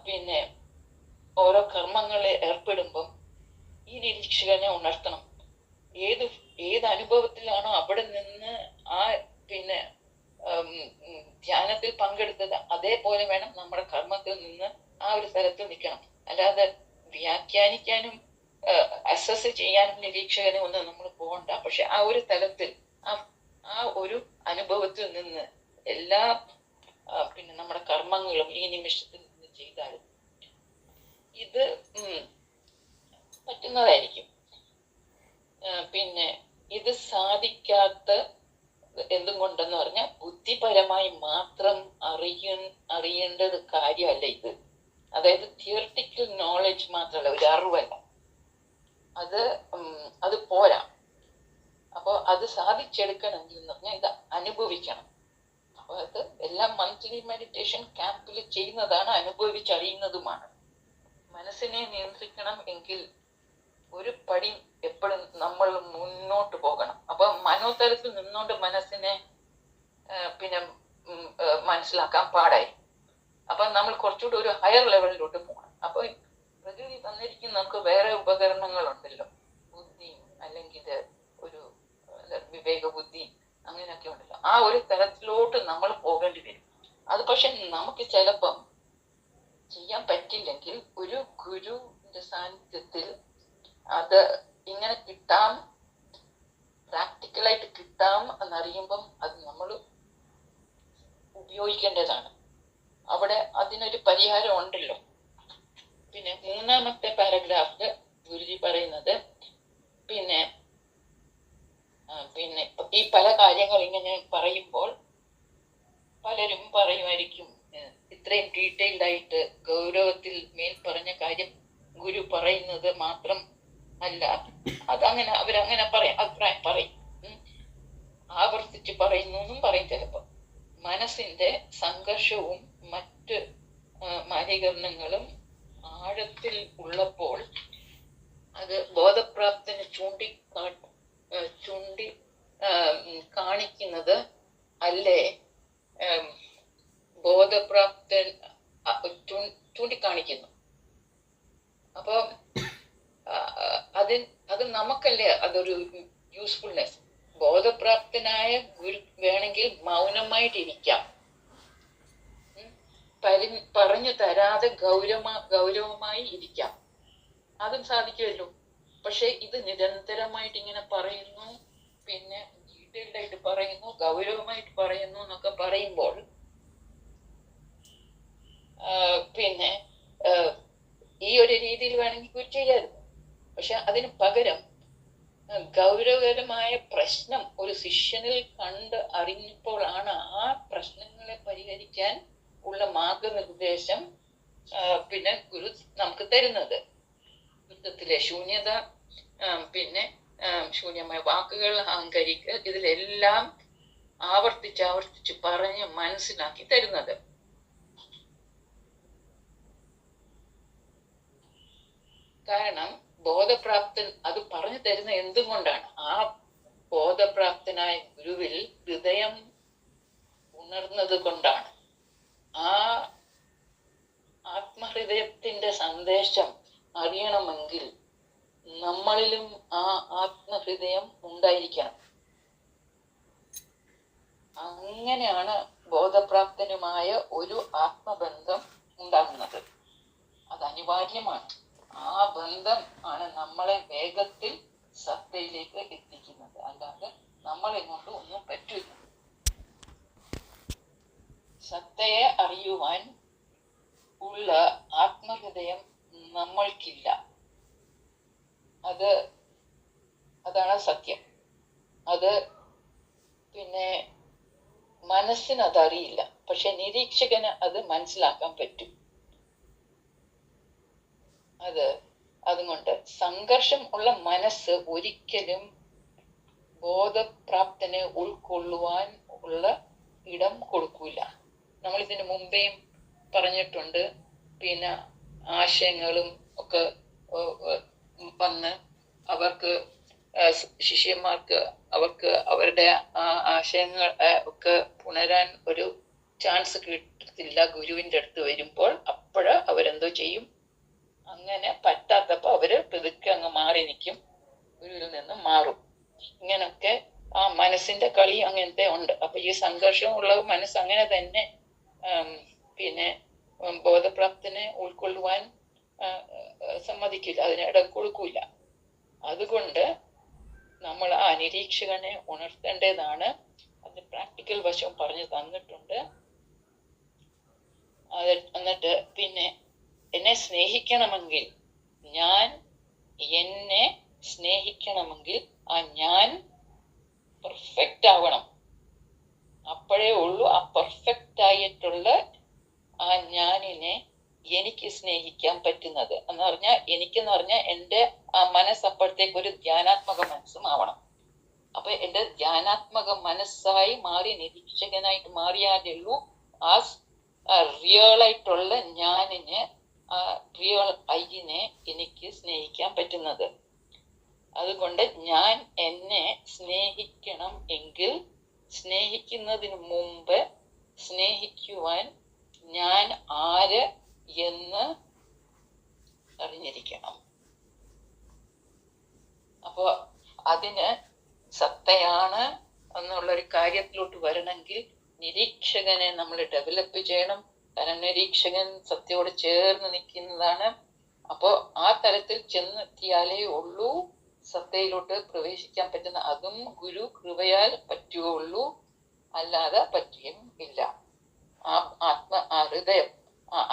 പിന്നെ ഓരോ കർമ്മങ്ങളിൽ ഏർപ്പെടുമ്പം ഈ നിരീക്ഷകനെ ഉണർത്തണം. ഏത് അനുഭവത്തിലാണോ അവിടെ നിന്ന് ആ പിന്നെ ധ്യാനത്തിൽ പങ്കെടുത്തത് അതേപോലെ വേണം നമ്മുടെ കർമ്മത്തിൽ നിന്ന് ആ ഒരു സ്ഥലത്ത് നിൽക്കണം. അല്ലാതെ വ്യാഖ്യാനിക്കാനും അസസ് ചെയ്യാനും നിരീക്ഷകനെ ഒന്നും നമ്മൾ പോകണ്ട. പക്ഷെ ആ ഒരു തലത്തിൽ ആ ഒരു അനുഭവത്തിൽ നിന്ന് എല്ലാ പിന്നെ നമ്മുടെ കർമ്മങ്ങളും ഈ നിമിഷത്തിൽ നിന്ന് ചെയ്താൽ ഇത് പറ്റുന്നതായിരിക്കും. പിന്നെ ഇത് സാധിക്കാത്ത എന്തും കൊണ്ടെന്ന് പറഞ്ഞാൽ ബുദ്ധിപരമായി മാത്രം അറിയേണ്ടത് കാര്യമല്ല ഇത്. അതായത് തിയറിറ്റിക്കൽ നോളജ് മാത്രമല്ല, ഒരു അറിവല്ല. അത് പോരാ. അപ്പൊ അത് സാധിച്ചെടുക്കണമെങ്കിൽ എന്ന് പറഞ്ഞാൽ ഇത് അനുഭവിക്കണം. അപ്പൊ അത് എല്ലാം മന്ത്ലി മെഡിറ്റേഷൻ ക്യാമ്പിൽ ചെയ്യുന്നതാണ്, അനുഭവിച്ചറിയുന്നതുമാണ്. മനസ്സിനെ നിയന്ത്രിക്കണം എങ്കിൽ ഒരു പടി എപ്പോഴും നമ്മൾ മുന്നോട്ട് പോകണം. അപ്പൊ മനോതലത്തിൽ നിന്നുകൊണ്ട് മനസ്സിനെ പിന്നെ മനസ്സിലാക്കാൻ പാടായി. അപ്പൊ നമ്മൾ കുറച്ചുകൂടി ഒരു ഹയർ ലെവലിലോട്ട് പോകണം. അപ്പൊ പ്രകൃതി തന്നിരിക്കുന്ന നമുക്ക് വേറെ ഉപകരണങ്ങളുണ്ടല്ലോ, ബുദ്ധിയും അല്ലെങ്കിൽ ഒരു വിവേക ബുദ്ധി അങ്ങനെയൊക്കെ ഉണ്ടല്ലോ. ആ ഒരു തലത്തിലോട്ട് നമ്മൾ പോകേണ്ടി വരും. അത് പക്ഷെ നമുക്ക് ചിലപ്പം ചെയ്യാൻ പറ്റില്ലെങ്കിൽ ഒരു ഗുരുവിന്റെ സാന്നിധ്യത്തിൽ അത് ഇങ്ങനെ കിട്ടാം, പ്രാക്ടിക്കലായിട്ട് കിട്ടാം എന്നറിയുമ്പം അത് നമ്മൾ ഉപയോഗിക്കേണ്ടതാണ്. അവിടെ അതിനൊരു പരിഹാരം ഉണ്ടല്ലോ. പിന്നെ 3-ാമത്തെ പാരഗ്രാഫില് ഗുരുജി പറയുന്നത് പിന്നെ പിന്നെ ഈ പല കാര്യങ്ങൾ ഇങ്ങനെ പറയുമ്പോൾ പലരും പറയുമായിരിക്കും, ഇത്രയും ഡീറ്റെയിൽഡ് ആയിട്ട് ഗൗരവത്തിൽ മേൽ പറഞ്ഞ കാര്യം ഗുരു പറയുന്നത് മാത്രം അല്ല, അതങ്ങനെ അവരങ്ങനെ പറയാം, അഭിപ്രായം പറയും, ആവർത്തിച്ച് പറയുന്നു എന്നും പറയും. ചിലപ്പോൾ മനസ്സിന്റെ സംഘർഷവും മറ്റ് മലിനീകരണങ്ങളും ആഴത്തിൽ ഉള്ളപ്പോൾ അത് ബോധപ്രാപ്തന് ചൂണ്ടി കാണിക്കുന്നത് അല്ലേ ബോധപ്രാപ്തൻ ചൂണ്ടിക്കാണിക്കുന്നു. അപ്പൊ അത് നമുക്കല്ലേ അതൊരു യൂസ്ഫുൾനെസ്. ബോധപ്രാപ്തനായ ഗുരു വേണമെങ്കിൽ മൗനമായിട്ടിരിക്കാം, പറഞ്ഞു തരാതെ ഗൗരവമായി ഇരിക്കാം, അതും സാധിക്കുമല്ലോ. പക്ഷെ ഇത് നിരന്തരമായിട്ട് ഇങ്ങനെ പറയുന്നു, പിന്നെ ഡീറ്റെയിൽഡ് ആയിട്ട് പറയുന്നു, ഗൗരവമായിട്ട് പറയുന്നു എന്നൊക്കെ പറയുമ്പോൾ പിന്നെ ഈ ഒരു രീതിയിൽ വേണമെങ്കിൽ ഗുരു ചെയ്യായിരുന്നു. പക്ഷെ അതിന് പകരം ഗൗരവകരമായ പ്രശ്നം ഒരു ശിഷ്യനിൽ കണ്ട് അറിഞ്ഞപ്പോഴാണ് ആ പ്രശ്നങ്ങളെ പരിഹരിക്കാൻ ഉള്ള മാർഗനിർദ്ദേശം പിന്നെ ഗുരു നമുക്ക് തരുന്നത്. യുദ്ധത്തിലെ ശൂന്യത, പിന്നെ ശൂന്യമായ വാക്കുകൾ, അഹങ്കരിക്കൽ, ഇതിലെല്ലാം ആവർത്തിച്ച് പറഞ്ഞ് മനസ്സിലാക്കി തരുന്നത്. കാരണം ബോധപ്രാപ്തൻ അത് പറഞ്ഞു തരുന്ന എന്തുകൊണ്ടാണ്? ആ ബോധപ്രാപ്തനായ ഗുരുവിൽ ഹൃദയം ഉണർന്നത് കൊണ്ടാണ്. ആ ആത്മഹൃദയത്തിന്റെ സന്ദേശം അറിയണമെങ്കിൽ നമ്മളിലും ആ ആത്മഹൃദയം ഉണ്ടായിരിക്കണം. അങ്ങനെയാണ് ബോധപ്രാപ്തനുമായ ഒരു ആത്മബന്ധം ഉണ്ടാകുന്നത്. അത് അനിവാര്യമാണ്. ആ ബന്ധം ആണ് നമ്മളെ വേഗത്തിൽ സത്തയിലേക്ക് എത്തിക്കുന്നത്. അല്ലാതെ നമ്മളെ കൊണ്ട് ഒന്നും പറ്റില്ല. സത്തയെ അറിയുവാൻ ഉള്ള ആത്മഹൃദയം നമ്മൾക്കില്ല. അതാണ് സത്യം. അത് പിന്നെ മനസ്സിന് അതറിയില്ല, പക്ഷെ നിരീക്ഷകന് അത് മനസ്സിലാക്കാൻ പറ്റും. അതുകൊണ്ട് സംഘർഷം ഉള്ള മനസ്സ് ഒരിക്കലും ബോധപ്രാപ്തനെ ഉൾക്കൊള്ളുവാൻ ഉള്ള ഇടം കൊടുക്കൂല. നമ്മൾ ഇതിന് മുമ്പേയും പറഞ്ഞിട്ടുണ്ട്. പിന്നെ ആശയങ്ങളും ഒക്കെ വന്ന് അവർക്ക് ശിഷ്യന്മാർക്ക് അവർക്ക് അവരുടെ ആശയങ്ങൾ ഒക്കെ പുണരാൻ ഒരു ചാൻസ് കിട്ടത്തില്ല ഗുരുവിന്റെ അടുത്ത് വരുമ്പോൾ. അപ്പോഴ് അവരെന്തോ ചെയ്യും? അങ്ങനെ പറ്റാത്തപ്പോ അവര് പതുക്കെ അങ്ങ് മാറി നിൽക്കും, ഗുരുവിൽ നിന്ന് മാറും. ഇങ്ങനൊക്കെ ആ മനസ്സിന്റെ കളി അങ്ങനത്തെ ഉണ്ട്. അപ്പൊ ഈ സംഘർഷമുള്ള മനസ്സ് അങ്ങനെ തന്നെ പിന്നെ ബോധപ്രാപ്തിനെ ഉൾക്കൊള്ളുവാൻ സമ്മതിക്കില്ല, അതിന് ഇടം കൊടുക്കൂല. അതുകൊണ്ട് നമ്മൾ ആ നിരീക്ഷകനെ ഉണർത്തേണ്ടതാണ്. അത് പ്രാക്ടിക്കൽ വശം പറഞ്ഞു തന്നിട്ടുണ്ട്. എന്നിട്ട് പിന്നെ എന്നെ സ്നേഹിക്കണമെങ്കിൽ എന്നെ സ്നേഹിക്കണമെങ്കിൽ ആ ഞാൻ പെർഫെക്റ്റ് ആവണം. അപ്പോഴേ ഉള്ളൂ ആ പെർഫെക്റ്റ് ആയിട്ടുള്ള ആ ഞാനിനെ എനിക്ക് സ്നേഹിക്കാൻ പറ്റുന്നത്. എന്ന് പറഞ്ഞാൽ എനിക്കെന്ന് പറഞ്ഞാൽ എൻ്റെ ആ മനസ്സപ്പോഴത്തേക്ക് ഒരു ധ്യാനാത്മക മനസ്സും ആവണം. അപ്പൊ എൻ്റെ ധ്യാനാത്മക മനസ്സായി മാറി നിരീക്ഷകനായിട്ട് മാറിയാലേ ഉള്ളൂ ആ റിയൽ ആയിട്ടുള്ള ഞാനിനെ, ആ റിയൽ ഐനെ എനിക്ക് സ്നേഹിക്കാൻ പറ്റുന്നത്. അതുകൊണ്ട് ഞാൻ എന്നെ സ്നേഹിക്കണം എങ്കിൽ സ്നേഹിക്കുന്നതിന് മുമ്പ് സ്നേഹിക്കുവാൻ ഞാൻ ആര് എന്ന് അറിഞ്ഞിരിക്കണം. അപ്പോ അതിന് സത്തയാണ് എന്നുള്ളൊരു കാര്യത്തിലോട്ട് വരണമെങ്കിൽ നിരീക്ഷകനെ നമ്മൾ ഡെവലപ്പ് ചെയ്യണം. കാരണം നിരീക്ഷകൻ സത്തയോട് ചേർന്ന് നിൽക്കുന്നതാണ്. അപ്പോ ആ തലത്തിൽ ചെന്നെത്തിയാലേ ഉള്ളൂ സത്തയിലോട്ട് പ്രവേശിക്കാൻ പറ്റുന്ന. അതും ഗുരു കൃപയാൽ പറ്റുകയുള്ളൂ, അല്ലാതെ പറ്റുകയും ഇല്ല.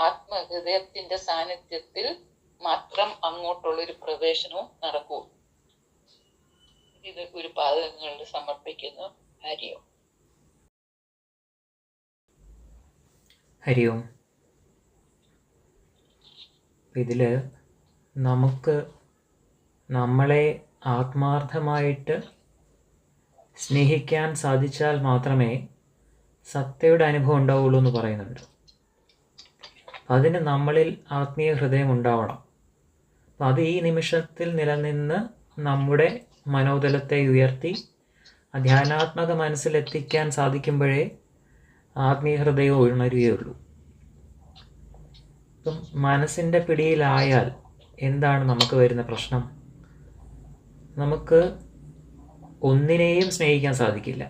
ആത്മഹൃദയത്തിന്റെ സാന്നിധ്യത്തിൽ മാത്രം അങ്ങോട്ടുള്ളൊരു പ്രവേശനവും നടക്കൂ. ഇത് ഗുരുപാദങ്ങളിൽ സമർപ്പിക്കുന്നു. ഹരിയോ. ഹരി ഓം. ഇതിൽ നമുക്ക് നമ്മളെ ആത്മാർത്ഥമായിട്ട് സ്നേഹിക്കാൻ സാധിച്ചാൽ മാത്രമേ സത്തയുടെ അനുഭവം ഉണ്ടാവുള്ളൂ എന്ന് പറയുന്നുണ്ട്. അതിന് നമ്മളിൽ ആത്മീയ ഹൃദയം ഉണ്ടാവണം. അപ്പം അത് ഈ നിമിഷത്തിൽ നിലനിന്ന് നമ്മുടെ മനോതലത്തെ ഉയർത്തി ധ്യാനാത്മക മനസ്സിലെത്തിക്കാൻ സാധിക്കുമ്പോഴേ ആത്മീയ ഹൃദയം ഉണരുകയുള്ളൂ. ഇപ്പം മനസ്സിൻ്റെ പിടിയിലായാൽ എന്താണ് നമുക്ക് വരുന്ന പ്രശ്നം? നമുക്ക് ഒന്നിനെയും സ്നേഹിക്കാൻ സാധിക്കില്ല.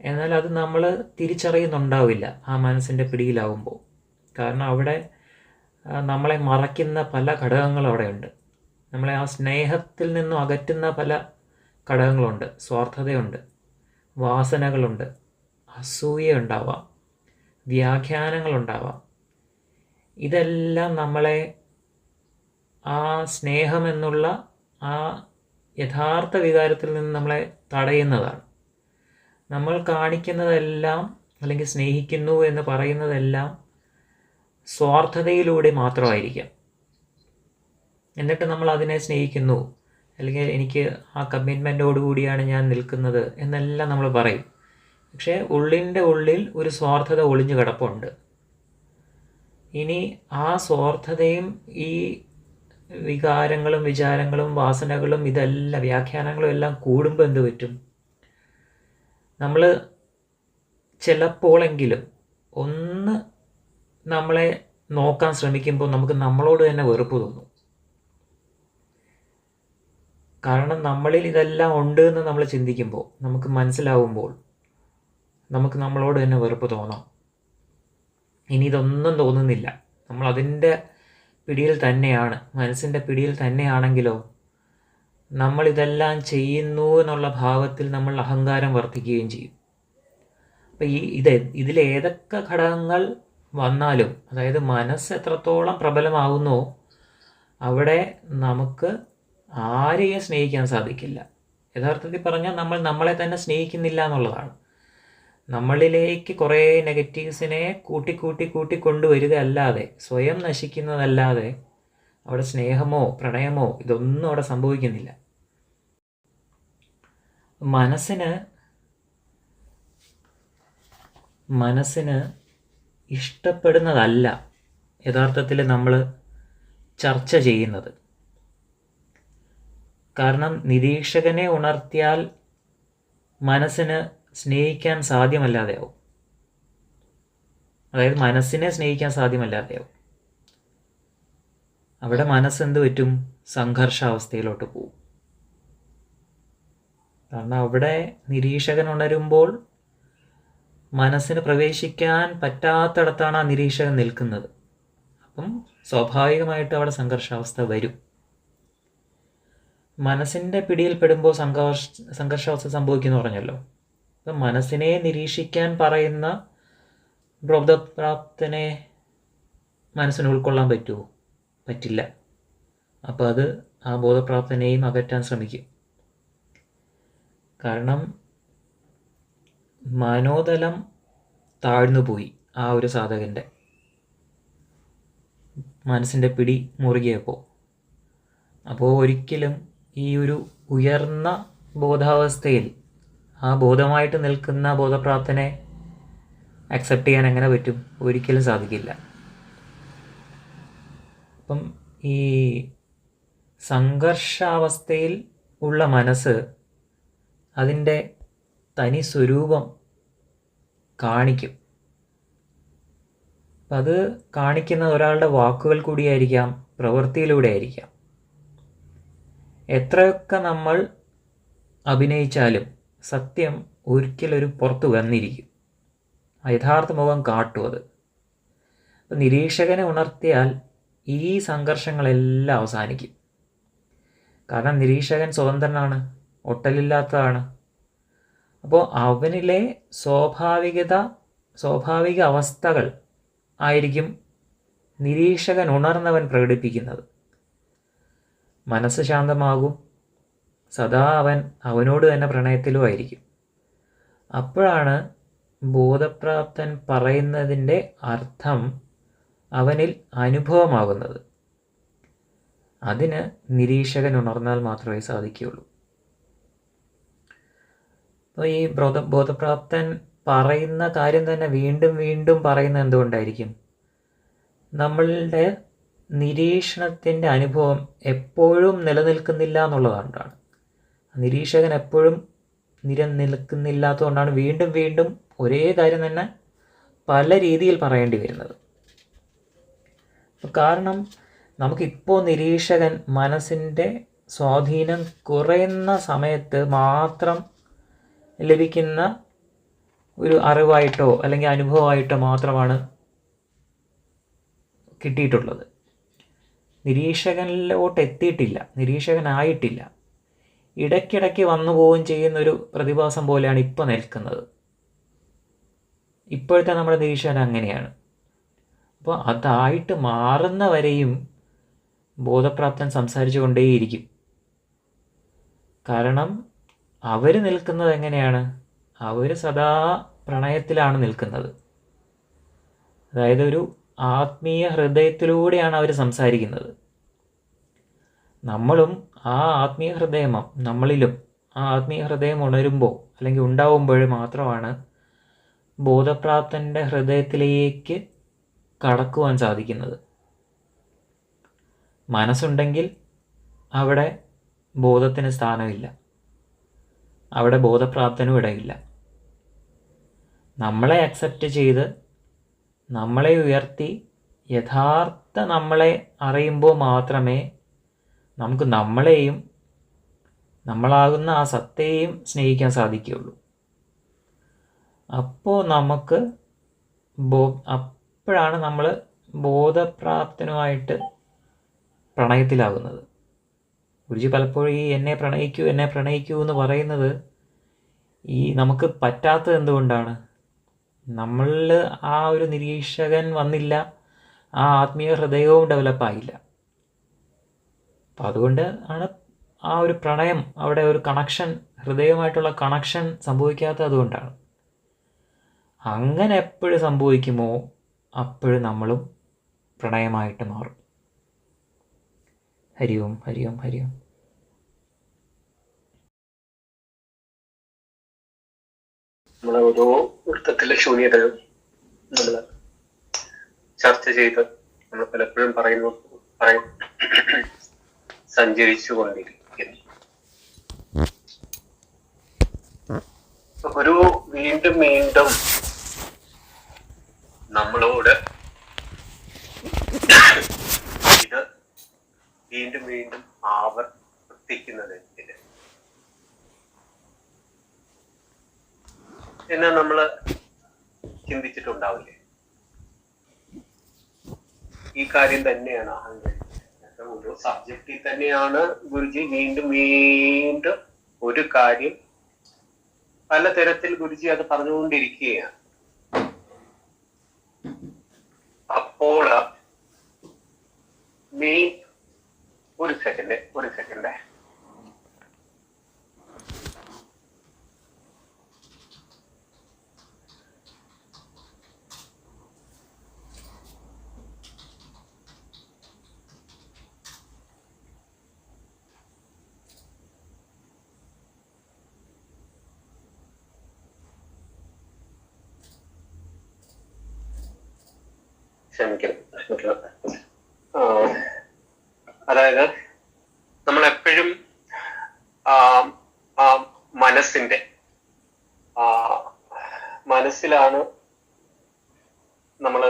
എന്നാൽ അത് നമ്മൾ തിരിച്ചറിയുന്നുണ്ടാവില്ല ആ മനസ്സിൻ്റെ പിടിയിലാവുമ്പോൾ. കാരണം അവിടെ നമ്മളെ മറയ്ക്കുന്ന പല ഘടകങ്ങളും അവിടെയുണ്ട്. നമ്മളെ ആ സ്നേഹത്തിൽ നിന്നും അകറ്റുന്ന പല ഘടകങ്ങളുണ്ട്. സ്വാർത്ഥതയുണ്ട്, വാസനകളുണ്ട്, അസൂയ ഉണ്ടാവാം, വ്യാഖ്യാനങ്ങളുണ്ടാവാം. ഇതെല്ലാം നമ്മളെ ആ സ്നേഹമെന്നുള്ള ആ യഥാർത്ഥ വികാരത്തിൽ നിന്ന് നമ്മളെ തടയുന്നതാണ്. നമ്മൾ കാണിക്കുന്നതെല്ലാം അല്ലെങ്കിൽ സ്നേഹിക്കുന്നു എന്ന് പറയുന്നതെല്ലാം സ്വാർത്ഥതയിലൂടെ മാത്രമായിരിക്കാം. എന്നിട്ട് നമ്മൾ അതിനെ സ്നേഹിക്കുന്നു, അല്ലെങ്കിൽ എനിക്ക് ആ കമ്മിറ്റ്മെൻറ്റോടുകൂടിയാണ് ഞാൻ നിൽക്കുന്നത് എന്നെല്ലാം നമ്മൾ പറയും. പക്ഷേ ഉള്ളിൻ്റെ ഉള്ളിൽ ഒരു സ്വാർത്ഥത ഒളിഞ്ഞു കിടപ്പുണ്ട്. ഇനി ആ സ്വാർത്ഥതയും ഈ വികാരങ്ങളും വിചാരങ്ങളും വാസനകളും ഇതെല്ലാം വ്യാഖ്യാനങ്ങളും എല്ലാം കൂടുമ്പോൾ എന്ത് പറ്റും? നമ്മൾ ചിലപ്പോഴെങ്കിലും ഒന്ന് നമ്മളെ നോക്കാൻ ശ്രമിക്കുമ്പോൾ നമുക്ക് നമ്മളോട് തന്നെ വെറുപ്പ് തോന്നും. കാരണം നമ്മളിൽ ഇതെല്ലാം ഉണ്ട് എന്ന് നമ്മൾ ചിന്തിക്കുമ്പോൾ, നമുക്ക് മനസ്സിലാവുമ്പോൾ നമുക്ക് നമ്മളോട് തന്നെ വെറുപ്പ് തോന്നാം. ഇനി ഇതൊന്നും തോന്നുന്നില്ല, നമ്മൾ അതിൻ്റെ പിടിയിൽ തന്നെയാണ്, മനസ്സിൻ്റെ പിടിയിൽ തന്നെയാണെങ്കിലോ നമ്മളിതെല്ലാം ചെയ്യുന്നു എന്നുള്ള ഭാവത്തിൽ നമ്മൾ അഹങ്കാരം വർദ്ധിക്കുകയും ചെയ്യും. അപ്പം ഇതിലേതൊക്കെ ഘടകങ്ങൾ വന്നാലും, അതായത് മനസ്സ് എത്രത്തോളം പ്രബലമാവുന്നോ അവിടെ നമുക്ക് ആരെയും സ്നേഹിക്കാൻ സാധിക്കില്ല. യഥാർത്ഥത്തിൽ പറഞ്ഞാൽ നമ്മൾ നമ്മളെ തന്നെ സ്നേഹിക്കുന്നില്ല എന്നുള്ളതാണ്. നമ്മളിലേക്ക് കുറേ നെഗറ്റീവ്സിനെ കൂട്ടി കൊണ്ടുവരിക അല്ലാതെ, സ്വയം നശിക്കുന്നതല്ലാതെ അവിടെ സ്നേഹമോ പ്രണയമോ ഇതൊന്നും അവിടെ സംഭവിക്കുന്നില്ല. മനസ്സിന് ഇഷ്ടപ്പെടുന്നതല്ല യഥാർത്ഥത്തിൽ നമ്മൾ ചർച്ച ചെയ്യുന്നത്. കാരണം നിരീക്ഷകനെ ഉണർത്തിയാൽ മനസ്സിന് സ്നേഹിക്കാൻ സാധ്യമല്ലാതെയാവും. അതായത് മനസ്സിനെ സ്നേഹിക്കാൻ സാധ്യമല്ലാതെയാവും. അവിടെ മനസ്സെന്ത് പറ്റും? സംഘർഷാവസ്ഥയിലോട്ട് പോകും. കാരണം അവിടെ നിരീക്ഷകൻ ഉണരുമ്പോൾ മനസ്സിന് പ്രവേശിക്കാൻ പറ്റാത്തിടത്താണ് ആ നിരീക്ഷകൻ നിൽക്കുന്നത്. അപ്പം സ്വാഭാവികമായിട്ട് അവിടെ സംഘർഷാവസ്ഥ വരും. മനസ്സിൻ്റെ പിടിയിൽപ്പെടുമ്പോൾ സംഘർഷാവസ്ഥ സംഭവിക്കുമെന്ന് പറഞ്ഞല്ലോ. അപ്പം മനസ്സിനെ നിരീക്ഷിക്കാൻ പറയുന്ന ബോധപ്രാപ്തനെ മനസ്സിന് ഉൾക്കൊള്ളാൻ പറ്റുമോ? പറ്റില്ല. അപ്പോൾ അത് ആ ബോധപ്രാപ്തനെയും അകറ്റാൻ ശ്രമിക്കും. കാരണം മനോതലം താഴ്ന്നുപോയി ആ ഒരു സാധകൻ്റെ, മനസ്സിൻ്റെ പിടി മുറുകിയപ്പോൾ. അപ്പോൾ ഒരിക്കലും ഈ ഒരു ഉയർന്ന ബോധാവസ്ഥയിൽ ആ ബോധമായിട്ട് നിൽക്കുന്ന ബോധപ്രാപ്തനെ അക്സെപ്റ്റ് ചെയ്യാൻ എങ്ങനെ പറ്റും? ഒരിക്കലും സാധിക്കില്ല. അപ്പം ഈ സംഘർഷാവസ്ഥയിൽ ഉള്ള മനസ്സ് അതിൻ്റെ തനി സ്വരൂപം കാണിക്കും. അപ്പം അത് കാണിക്കുന്നത് ഒരാളുടെ വാക്കുകൾ കൂടിയായിരിക്കാം, പ്രവൃത്തിയിലൂടെ ആയിരിക്കാം. എത്രയൊക്കെ നമ്മൾ അഭിനയിച്ചാലും സത്യം ഒരിക്കലൊരു പുറത്ത് വന്നിരിക്കും. യഥാർത്ഥ മുഖം കാട്ടും അത്. അപ്പം നിരീക്ഷകനെ ഉണർത്തിയാൽ ഈ സംഘർഷങ്ങളെല്ലാം അവസാനിക്കും. കാരണം നിരീക്ഷകൻ സ്വതന്ത്രനാണ്, ഒട്ടലില്ലാത്തതാണ്. അപ്പോൾ അവനിലെ സ്വാഭാവിക അവസ്ഥകൾ ആയിരിക്കും നിരീക്ഷകൻ ഉണർന്നവൻ പ്രകടിപ്പിക്കുന്നത്. മനസ്സ് ശാന്തമാകും, സദാ അവൻ അവനോട് തന്നെ പ്രണയത്തിലും ആയിരിക്കും. അപ്പോഴാണ് ബോധപ്രാപ്തൻ പറയുന്നതിൻ്റെ അർത്ഥം അവനിൽ അനുഭവമാകുന്നത്. അതിന് നിരീക്ഷകൻ ഉണർന്നാൽ മാത്രമേ സാധിക്കുകയുള്ളൂ. അപ്പോൾ ഈ ബോധപ്രാപ്തൻ പറയുന്ന കാര്യം തന്നെ വീണ്ടും വീണ്ടും പറയുന്നത് എന്തുകൊണ്ടായിരിക്കും? നമ്മളുടെ നിരീക്ഷണത്തിൻ്റെ അനുഭവം എപ്പോഴും നിലനിൽക്കുന്നില്ല എന്നുള്ളതുകൊണ്ടാണ്. നിരീക്ഷകൻ എപ്പോഴും നിലനിൽക്കുന്നില്ലാത്തതുകൊണ്ടാണ് വീണ്ടും വീണ്ടും ഒരേ കാര്യം തന്നെ പല രീതിയിൽ പറയേണ്ടി വരുന്നത്. കാരണം നമുക്കിപ്പോൾ നിരീക്ഷകൻ മനസ്സിൻ്റെ സ്വാധീനം കുറയുന്ന സമയത്ത് മാത്രം ലഭിക്കുന്ന ഒരു അറിവായിട്ടോ അല്ലെങ്കിൽ അനുഭവമായിട്ടോ മാത്രമാണ് കിട്ടിയിട്ടുള്ളത്. നിരീക്ഷകനിലോട്ട് എത്തിയിട്ടില്ല, നിരീക്ഷകനായിട്ടില്ല. ഇടയ്ക്കിടയ്ക്ക് വന്നു പോവുകയും ചെയ്യുന്നൊരു പ്രതിഭാസം പോലെയാണ് ഇപ്പോൾ നിൽക്കുന്നത്. ഇപ്പോഴത്തെ നമ്മുടെ നിരീക്ഷകൻ അങ്ങനെയാണ്. അപ്പോൾ അതായിട്ട് മാറുന്നവരെയും ബോധപ്രാപ്തൻ സംസാരിച്ചു കൊണ്ടേയിരിക്കും. കാരണം അവർ നിൽക്കുന്നത് എങ്ങനെയാണ്? അവർ സദാ പ്രണയത്തിലാണ് നിൽക്കുന്നത്. അതായത് ഒരു ആത്മീയ ഹൃദയത്തിലൂടെയാണ് അവർ സംസാരിക്കുന്നത്. നമ്മളും ആ ആത്മീയ ഹൃദയം നമ്മളിലും ആ ആത്മീയ ഹൃദയം ഉണരുമ്പോൾ അല്ലെങ്കിൽ ഉണ്ടാവുമ്പോൾ മാത്രമാണ് ബോധപ്രാപ്തൻ്റെ ഹൃദയത്തിലേക്ക് കടക്കുവാൻ സാധിക്കുന്നത്. മനസ്സുണ്ടെങ്കിൽ അവിടെ ബോധത്തിന് സ്ഥാനമില്ല, അവിടെ ബോധപ്രാപ്തനും ഇടയില്ല. നമ്മളെ അക്സെപ്റ്റ് ചെയ്ത് നമ്മളെ ഉയർത്തി യഥാർത്ഥ നമ്മളെ അറിയുമ്പോൾ മാത്രമേ നമുക്ക് നമ്മളെയും നമ്മളാകുന്ന ആ സത്തയെയും സ്നേഹിക്കാൻ സാധിക്കുകയുള്ളൂ. അപ്പോൾ നമുക്ക് അപ്പോഴാണ് നമ്മൾ ബോധപ്രാപ്തനുമായിട്ട് പ്രണയത്തിലാകുന്നത്. ഗുരുജി പലപ്പോഴും ഈ എന്നെ പ്രണയിക്കൂ എന്ന് പറയുന്നത് ഈ നമുക്ക് പറ്റാത്തത് എന്തുകൊണ്ടാണ്? നമ്മളിൽ ആ ഒരു നിരീക്ഷകൻ വന്നില്ല, ആ ആത്മീയ ഹൃദയവും ഡെവലപ്പായില്ല. അപ്പം അതുകൊണ്ട് ആണ് ആ ഒരു പ്രണയം, അവിടെ ഒരു കണക്ഷൻ, ഹൃദയവുമായിട്ടുള്ള കണക്ഷൻ സംഭവിക്കാത്തത് അതുകൊണ്ടാണ്. അങ്ങനെ എപ്പോഴും സംഭവിക്കുമോ അപ്പോഴും നമ്മളും പ്രണയമായിട്ട് മാറും. ഹരി ഓം, ഹരി ഓം, ഹരി ഓം. നമ്മളെ ഓരോ വൃത്തത്തിലെ ശൂന്യതകൾ നമ്മൾ ചർച്ച ചെയ്ത് നമ്മൾ പലപ്പോഴും പറയും സഞ്ചരിച്ചു കൊണ്ടിരിക്കുന്നു. ഒരു വീണ്ടും വീണ്ടും നമ്മളോട് ഇത് വീണ്ടും വീണ്ടും ആവർത്തിക്കുന്നത് എന്തിന് എന്ന് നമ്മള് ചിന്തിച്ചിട്ടുണ്ടാവില്ലേ? ഈ കാര്യം തന്നെയാണ് ഒരു സബ്ജക്റ്റിൽ തന്നെയാണ് ഗുരുജി വീണ്ടും വീണ്ടും ഒരു കാര്യം പലതരത്തിൽ ഗുരുജി അത് പറഞ്ഞുകൊണ്ടിരിക്കുകയാണ്. അപ്പോൾ ഒരു സെക്കൻഡ് ക്ഷമിക്കണം. അതായത് നമ്മളെപ്പോഴും മനസ്സിലാണ് നമ്മൾ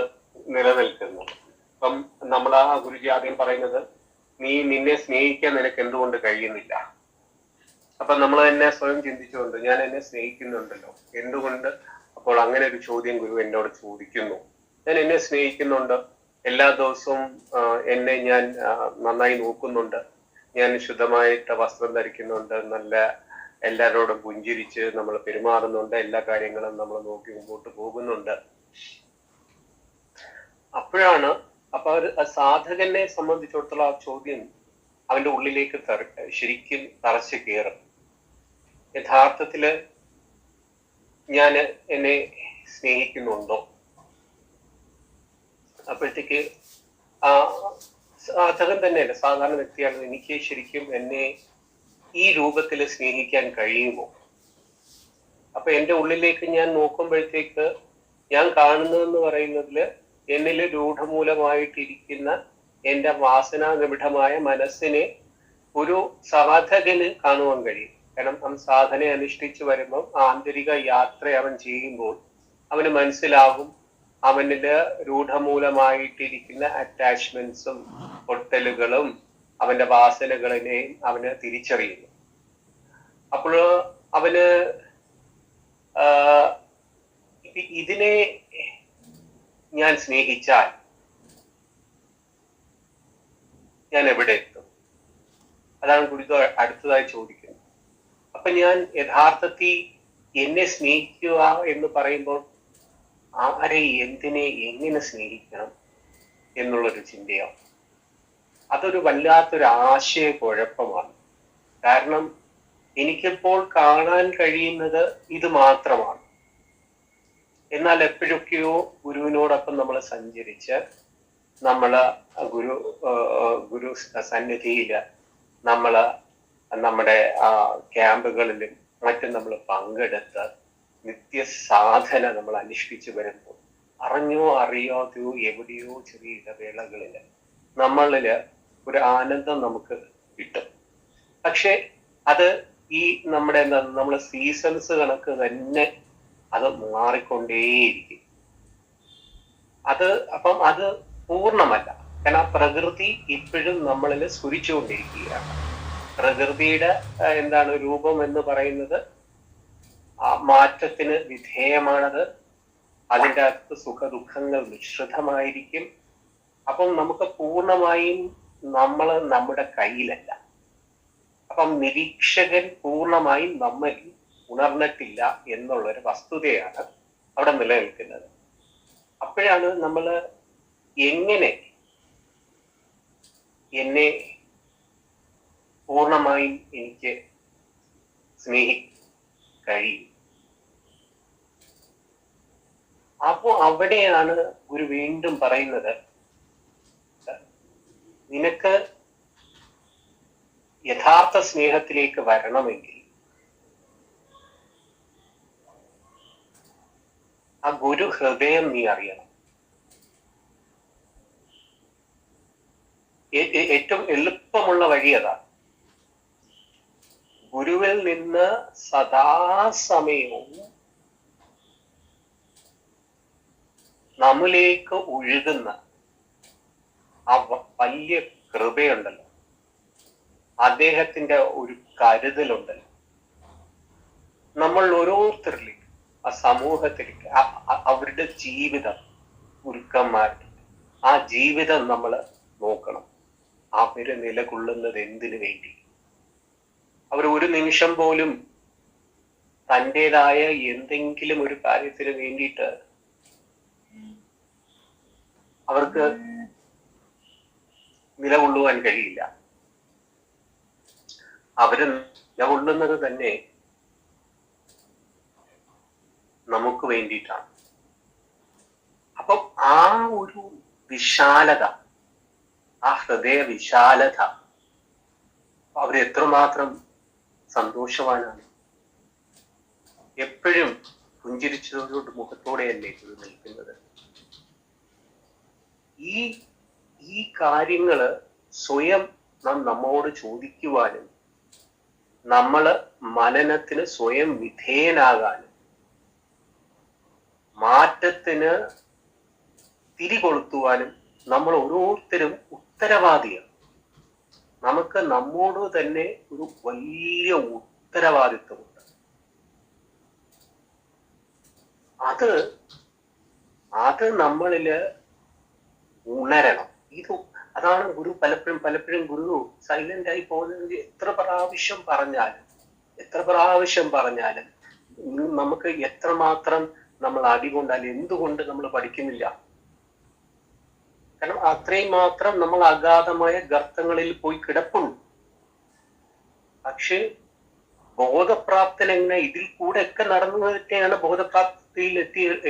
നിലനിൽക്കുന്നത്. അപ്പം നമ്മൾ ആ ഗുരുജി ആദ്യം പറയുന്നത് നിന്നെ സ്നേഹിക്കാൻ നിനക്ക് എന്തുകൊണ്ട് കഴിയുന്നില്ല? അപ്പൊ നമ്മൾ തന്നെ സ്വയം ചിന്തിച്ചുകൊണ്ട് ഞാൻ എന്നെ സ്നേഹിക്കുന്നുണ്ടല്ലോ, എന്തുകൊണ്ട് അപ്പോൾ അങ്ങനെ ഒരു ചോദ്യം ഗുരു എന്നോട് ചോദിക്കുന്നു? ഞാൻ എന്നെ സ്നേഹിക്കുന്നുണ്ട്, എല്ലാ ദിവസവും എന്നെ ഞാൻ നന്നായി നോക്കുന്നുണ്ട്, ഞാൻ ശുദ്ധമായിട്ട് വസ്ത്രം ധരിക്കുന്നുണ്ട്, നല്ല എല്ലാവരോടും പുഞ്ചിരിച്ച് നമ്മൾ പെരുമാറുന്നുണ്ട്, എല്ലാ കാര്യങ്ങളും നമ്മൾ നോക്കി മുമ്പോട്ട് പോകുന്നുണ്ട്. അപ്പോഴാണ് അപ്പൊ ഒരു സാധകനെ സംബന്ധിച്ചിടത്തോളം ആ ചോദ്യം അവന്റെ ഉള്ളിലേക്ക് ശരിക്കും തറച്ച് കയറും. യഥാർത്ഥത്തില് ഞാൻ എന്നെ സ്നേഹിക്കുന്നുണ്ടോ? അപ്പോഴത്തേക്ക് അദ്ദേഹം തന്നെയല്ല, സാധാരണ വ്യക്തിയാണ്, എനിക്ക് ശരിക്കും എന്നെ ഈ രൂപത്തിൽ സ്നേഹിക്കാൻ കഴിയുമോ? അപ്പൊ എന്റെ ഉള്ളിലേക്ക് ഞാൻ നോക്കുമ്പോഴത്തേക്ക് ഞാൻ കാണുന്നതെന്ന് പറയുന്നതില് എന്നില് രൂഢമൂലമായിട്ടിരിക്കുന്ന എന്റെ വാസനാ നിബിഡമായ മനസ്സിനെ ഒരു സാധകന് കാണുവാൻ കഴിയും. കാരണം അവൻ സാധന അനുഷ്ഠിച്ചു വരുമ്പം ആന്തരിക യാത്ര അവൻ ചെയ്യുമ്പോൾ അവന് മനസ്സിലാകും അവനില് രൂഢമൂലമായിട്ടിരിക്കുന്ന അറ്റാച്ച്മെന്റ്സും പൊട്ടലുകളും അവന്റെ വാസനകളിനെയും അവന് തിരിച്ചറിയുന്നു. അപ്പോൾ അവന് ഇതിനെ ഞാൻ സ്നേഹിച്ചാൽ ഞാൻ എവിടെ എത്തും? അതാണ് ഗുരുത്വ അടുത്തതായി ചോദിക്കുന്നത്. അപ്പൊ ഞാൻ യഥാർത്ഥത്തിൽ എന്നെ സ്നേഹിക്കുക എന്ന് പറയുമ്പോൾ ആരെ, എന്തിനെ, എങ്ങനെ സ്നേഹിക്കണം എന്നുള്ളൊരു ചിന്തയാണ്. അതൊരു വല്ലാത്തൊരു ആശയക്കുഴപ്പമാണ്. കാരണം എനിക്കിപ്പോൾ കാണാൻ കഴിയുന്നത് ഇത് മാത്രമാണ്. എന്നാൽ എപ്പോഴൊക്കെയോ ഗുരുവിനോടൊപ്പം നമ്മൾ സഞ്ചരിച്ച് നമ്മള് ഗുരു സന്നിധിയില് നമ്മള് നമ്മുടെ ക്യാമ്പുകളിലും മറ്റും നമ്മൾ പങ്കെടുത്ത് നിത്യസാധന നമ്മൾ അനുഷ്ഠിച്ചു വരുമ്പോൾ അറിഞ്ഞോ അറിയാതെയോ എവിടെയോ ചെറിയ ഇടവേളകളില് നമ്മളില് ഒരു ആനന്ദം നമുക്ക് കിട്ടും. പക്ഷെ അത് ഈ നമ്മുടെ നമ്മളെ സീസൺസ് കണക്ക് തന്നെ അത് മാറിക്കൊണ്ടേയിരിക്കും. അപ്പം അത് പൂർണ്ണമല്ല. കാരണം പ്രകൃതി ഇപ്പോഴും നമ്മളിൽ സ്ഫുരിച്ചുകൊണ്ടിരിക്കുകയാണ്. പ്രകൃതിയുടെ രൂപം എന്ന് പറയുന്നത് ആ മാറ്റത്തിന് വിധേയമാണത്. അതിൻ്റെ അകത്ത് സുഖദുഃഖങ്ങൾ മിശ്രിതമായിരിക്കും. അപ്പം നമുക്ക് പൂർണ്ണമായും നമ്മുടെ കയ്യിലല്ല. അപ്പം നിരീക്ഷകൻ പൂർണ്ണമായും നമ്മൾ ഉണർന്നിട്ടില്ല എന്നുള്ളൊരു വസ്തുതയാണ് അവിടെ നിലനിൽക്കുന്നത്. അപ്പോഴാണ് നമ്മൾ എങ്ങനെ എന്നെ പൂർണ്ണമായും എനിക്ക് കഴിയും. അപ്പോ അവിടെയാണ് ഗുരു വീണ്ടും പറയുന്നത്, നിനക്ക് യഥാർത്ഥ സ്നേഹത്തിലേക്ക് വരണമെങ്കിൽ ആ ഗുരു ഹൃദയം നീ അറിയണം. ഏറ്റവും എളുപ്പമുള്ള വഴി അതാണ്. ഗുരുവിൽ നിന്ന് സദാസമയവും നമ്മിലേക്ക് ഒഴുകുന്ന ആ വലിയ കൃപയുണ്ടല്ലോ, അദ്ദേഹത്തിന്റെ ഒരു കരുതലുണ്ടല്ലോ, നമ്മൾ ഓരോരുത്തരിലേക്ക്, ആ സമൂഹത്തിലേക്ക്, അവരുടെ ജീവിതം, ഗുരുക്കന്മാരുടെ ആ ജീവിതം നമ്മൾ നോക്കണം. അവര് നിലകൊള്ളുന്നത് എന്തിനു വേണ്ടി? അവർ ഒരു നിമിഷം പോലും തൻ്റെതായ എന്തെങ്കിലും ഒരു കാര്യത്തിന് വേണ്ടിയിട്ട് അവർക്ക് നിലകൊള്ളുവാൻ കഴിയില്ല. അവര് നിലകൊള്ളുന്നത് തന്നെ നമുക്ക് വേണ്ടിയിട്ടാണ്. അപ്പം ആ ഒരു വിശാലത, ആ ഹൃദയ വിശാലത, അവരെത്രമാത്രം സന്തോഷവാനാണ്. എപ്പോഴും പുഞ്ചിരിച്ചതോട് മുഖത്തോടെയല്ലേ ഇത് നിൽക്കുന്നത്. ഈ കാര്യങ്ങള് സ്വയം നമ്മോട് ചോദിക്കുവാനും നമ്മള് മനനത്തിന് സ്വയം വിധേയനാകാനും മാറ്റത്തിന് തിരികൊളുത്തുവാനും നമ്മൾ ഓരോരുത്തരും ഉത്തരവാദിയാണ്. നമുക്ക് നമ്മോട് തന്നെ ഒരു വലിയ ഉത്തരവാദിത്വമുണ്ട്. അത് നമ്മളില് ഉണരണം. അതാണ് ഗുരു പലപ്പോഴും ഗുരു സൈലന്റ് ആയി പോകുന്നത്. എത്ര പ്രാവശ്യം പറഞ്ഞാലും നമുക്ക് എത്രമാത്രം നമ്മൾ അടികൊണ്ടാലും എന്തുകൊണ്ട് നമ്മൾ പഠിക്കുന്നില്ല? കാരണം അത്രയും മാത്രം നമ്മൾ അഗാധമായ ഗർത്തങ്ങളിൽ പോയി കിടപ്പുണ്ട്. പക്ഷെ ബോധപ്രാപ്തൻ എങ്ങനെ ഇതിൽ കൂടെ ഒക്കെ നടന്നതൊക്കെയാണ് ബോധപ്രാപ്തിയിൽ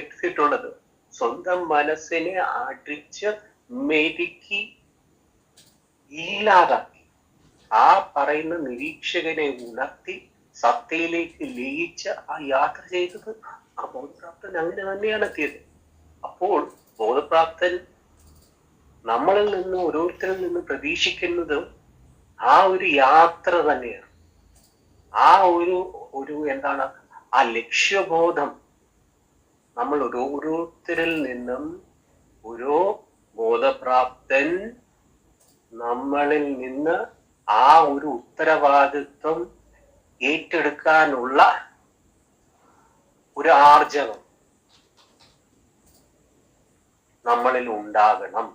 എത്തിയിട്ടുള്ളത്. സ്വന്തം മനസ്സിനെ അടിച്ച് മെരുക്കി ഇല്ലാതാക്കി ആ പറയുന്ന നിരീക്ഷകനെ ഉണർത്തി സത്തയിലേക്ക് ലയിച്ച് ആ യാത്ര ചെയ്തത് ആ ബോധപ്രാപ്തൻ അങ്ങനെ തന്നെയാണ് എത്തിയത്. അപ്പോൾ ബോധപ്രാപ്തൻ നമ്മളിൽ നിന്ന് ഓരോരുത്തരിൽ നിന്ന് പ്രതീക്ഷിക്കുന്നതും ആ ഒരു യാത്ര തന്നെയാണ്. ആ ഒരു എന്താണ് ആ ലക്ഷ്യബോധം നമ്മൾ ഓരോരുത്തരിൽ നിന്നും ഓരോ ബോധപ്രാപ്തൻ നമ്മളിൽ നിന്ന് ആ ഒരു ഉത്തരവാദിത്വം ഏറ്റെടുക്കാനുള്ള ഒരു ആർജവം നമ്മളിൽ ഉണ്ടാകണം.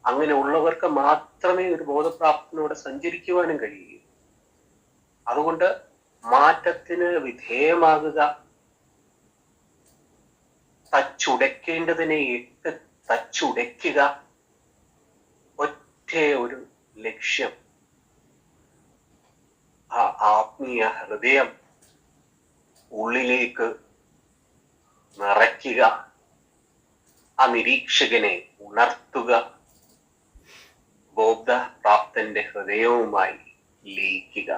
അങ്ങനെ ഉള്ളവർക്ക് മാത്രമേ ഒരു ബോധപ്രാപ്തനോടെ സഞ്ചരിക്കുവാനും കഴിയൂ. അതുകൊണ്ട് മാറ്റത്തിന് വിധേയമാകുക, തച്ചുടയ്ക്കേണ്ടതിനെ ഇട്ട് തച്ചുടയ്ക്കുക, ഒറ്റ ഒരു ലക്ഷ്യം. ആ ആത്മീയ ഹൃദയം ഉള്ളിലേക്ക് നിറയ്ക്കുക, ആ നിരീക്ഷകനെ ഉണർത്തുക, ബോധപ്രാപ്തന്റെ ഹൃദയവുമായി ലയിക്കുക.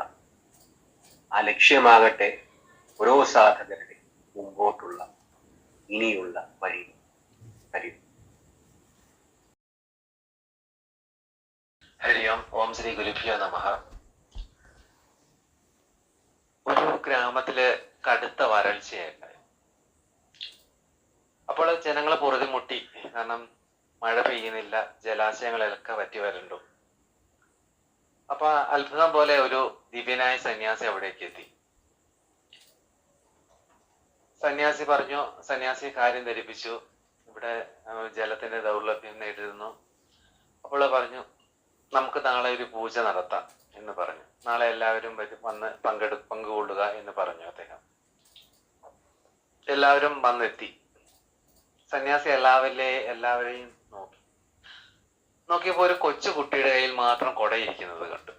ആ ലക്ഷ്യമാകട്ടെ ഓരോ സാധകരുടെ മുമ്പോട്ടുള്ള ഇനിയുള്ള വഴി. ഹരി ഹരിയോം. ഓം ശ്രീ ഗുരുഭ്യോ നമഃ. ഒരു ഗ്രാമത്തില് കടുത്ത വരൾച്ചയുണ്ടായി. അപ്പോൾ ജനങ്ങളെ പൊറുതിമുട്ടി. കാരണം മഴ പെയ്യുന്നില്ല, ജലാശയങ്ങളൊക്കെ വറ്റി വരണ്ടു. അപ്പൊ അത്ഭുതം പോലെ ഒരു ദിവ്യനായ സന്യാസി അവിടേക്ക് എത്തി. സന്യാസി കാര്യം ധരിപ്പിച്ചു. ഇവിടെ ജലത്തിന്റെ ദൗർലഭ്യം നേരിടുന്നു. അപ്പോൾ പറഞ്ഞു, നമുക്ക് നാളെ ഒരു പൂജ നടത്താം എന്ന് പറഞ്ഞു. നാളെ എല്ലാവരും വന്ന് പങ്കുകൊള്ളുക എന്ന് പറഞ്ഞു അദ്ദേഹം. എല്ലാവരും വന്നെത്തി. സന്യാസി എല്ലാവരെയും നോക്കിയപ്പോ ഒരു കൊച്ചു കുട്ടിയുടെ കയ്യിൽ മാത്രം കൊടയിരിക്കുന്നത് കണ്ടു.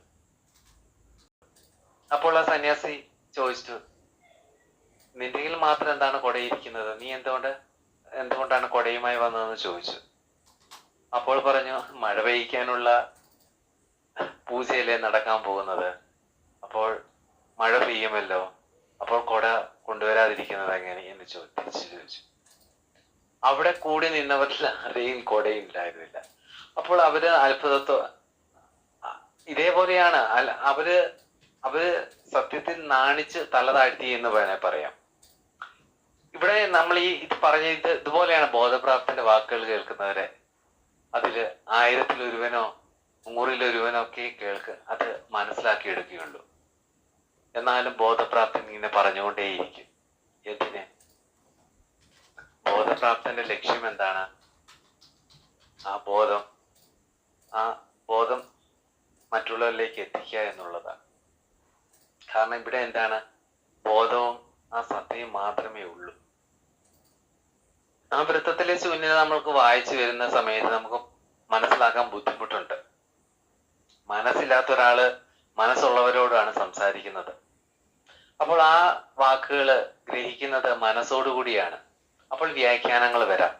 അപ്പോൾ ആ സന്യാസി ചോദിച്ചു, നിന്റെ കയ്യിൽ മാത്രം എന്താണ് കൊടയിരിക്കുന്നത്? നീ എന്തുകൊണ്ടാണ് കൊടയുമായി വന്നതെന്ന് ചോദിച്ചു. അപ്പോൾ പറഞ്ഞു, മഴ പെയ്യിക്കാനുള്ള പൂജയല്ലേ നടക്കാൻ പോകുന്നത്. അപ്പോൾ മഴ പെയ്യുമല്ലോ, അപ്പോൾ കൊട കൊണ്ടുവരാതിരിക്കുന്നത് എങ്ങനെ എന്ന് ചോദിച്ചു. അവിടെ കൂടി നിന്നവരിൽ ആരെയും കൊടയില്ലായിരുന്നില്ല. അപ്പോൾ അവര് ഇതേപോലെയാണ് അവര് സത്യത്തിൽ നാണിച്ച് തല താഴ്ത്തി എന്ന് പറയാം. ഇവിടെ നമ്മൾ ഇത് ഇതുപോലെയാണ് ബോധപ്രാപ്തന്റെ വാക്കുകൾ കേൾക്കുന്നവരെ. അതില് 1000-ലൊരുവനോ 100-ലൊരുവനോ ഒക്കെ അത് മനസ്സിലാക്കി എടുക്കുകയുള്ളൂ. എന്നാലും ബോധപ്രാപ്തൻ ഇങ്ങനെ പറഞ്ഞുകൊണ്ടേയിരിക്കും. എന്തിന്? ബോധപ്രാപ്തന്റെ ലക്ഷ്യം എന്താണ്? ആ ബോധം മറ്റുള്ളവരിലേക്ക് എത്തിക്കുക എന്നുള്ളതാണ്. കാരണം ഇവിടെ എന്താണ്? ബോധവും ആ സത്യവും മാത്രമേ ഉള്ളൂ. ആ വൃത്തത്തിലെ ശൂന്യത നമ്മൾക്ക് വായിച്ചു വരുന്ന സമയത്ത് നമുക്ക് മനസ്സിലാക്കാൻ ബുദ്ധിമുട്ടുണ്ട്. മനസ്സില്ലാത്ത ഒരാള് മനസ്സുള്ളവരോടാണ് സംസാരിക്കുന്നത്. അപ്പോൾ ആ വാക്കുകൾ ഗ്രഹിക്കുന്നത് മനസ്സോടുകൂടിയാണ്. അപ്പോൾ വ്യാഖ്യാനങ്ങൾ വരാം.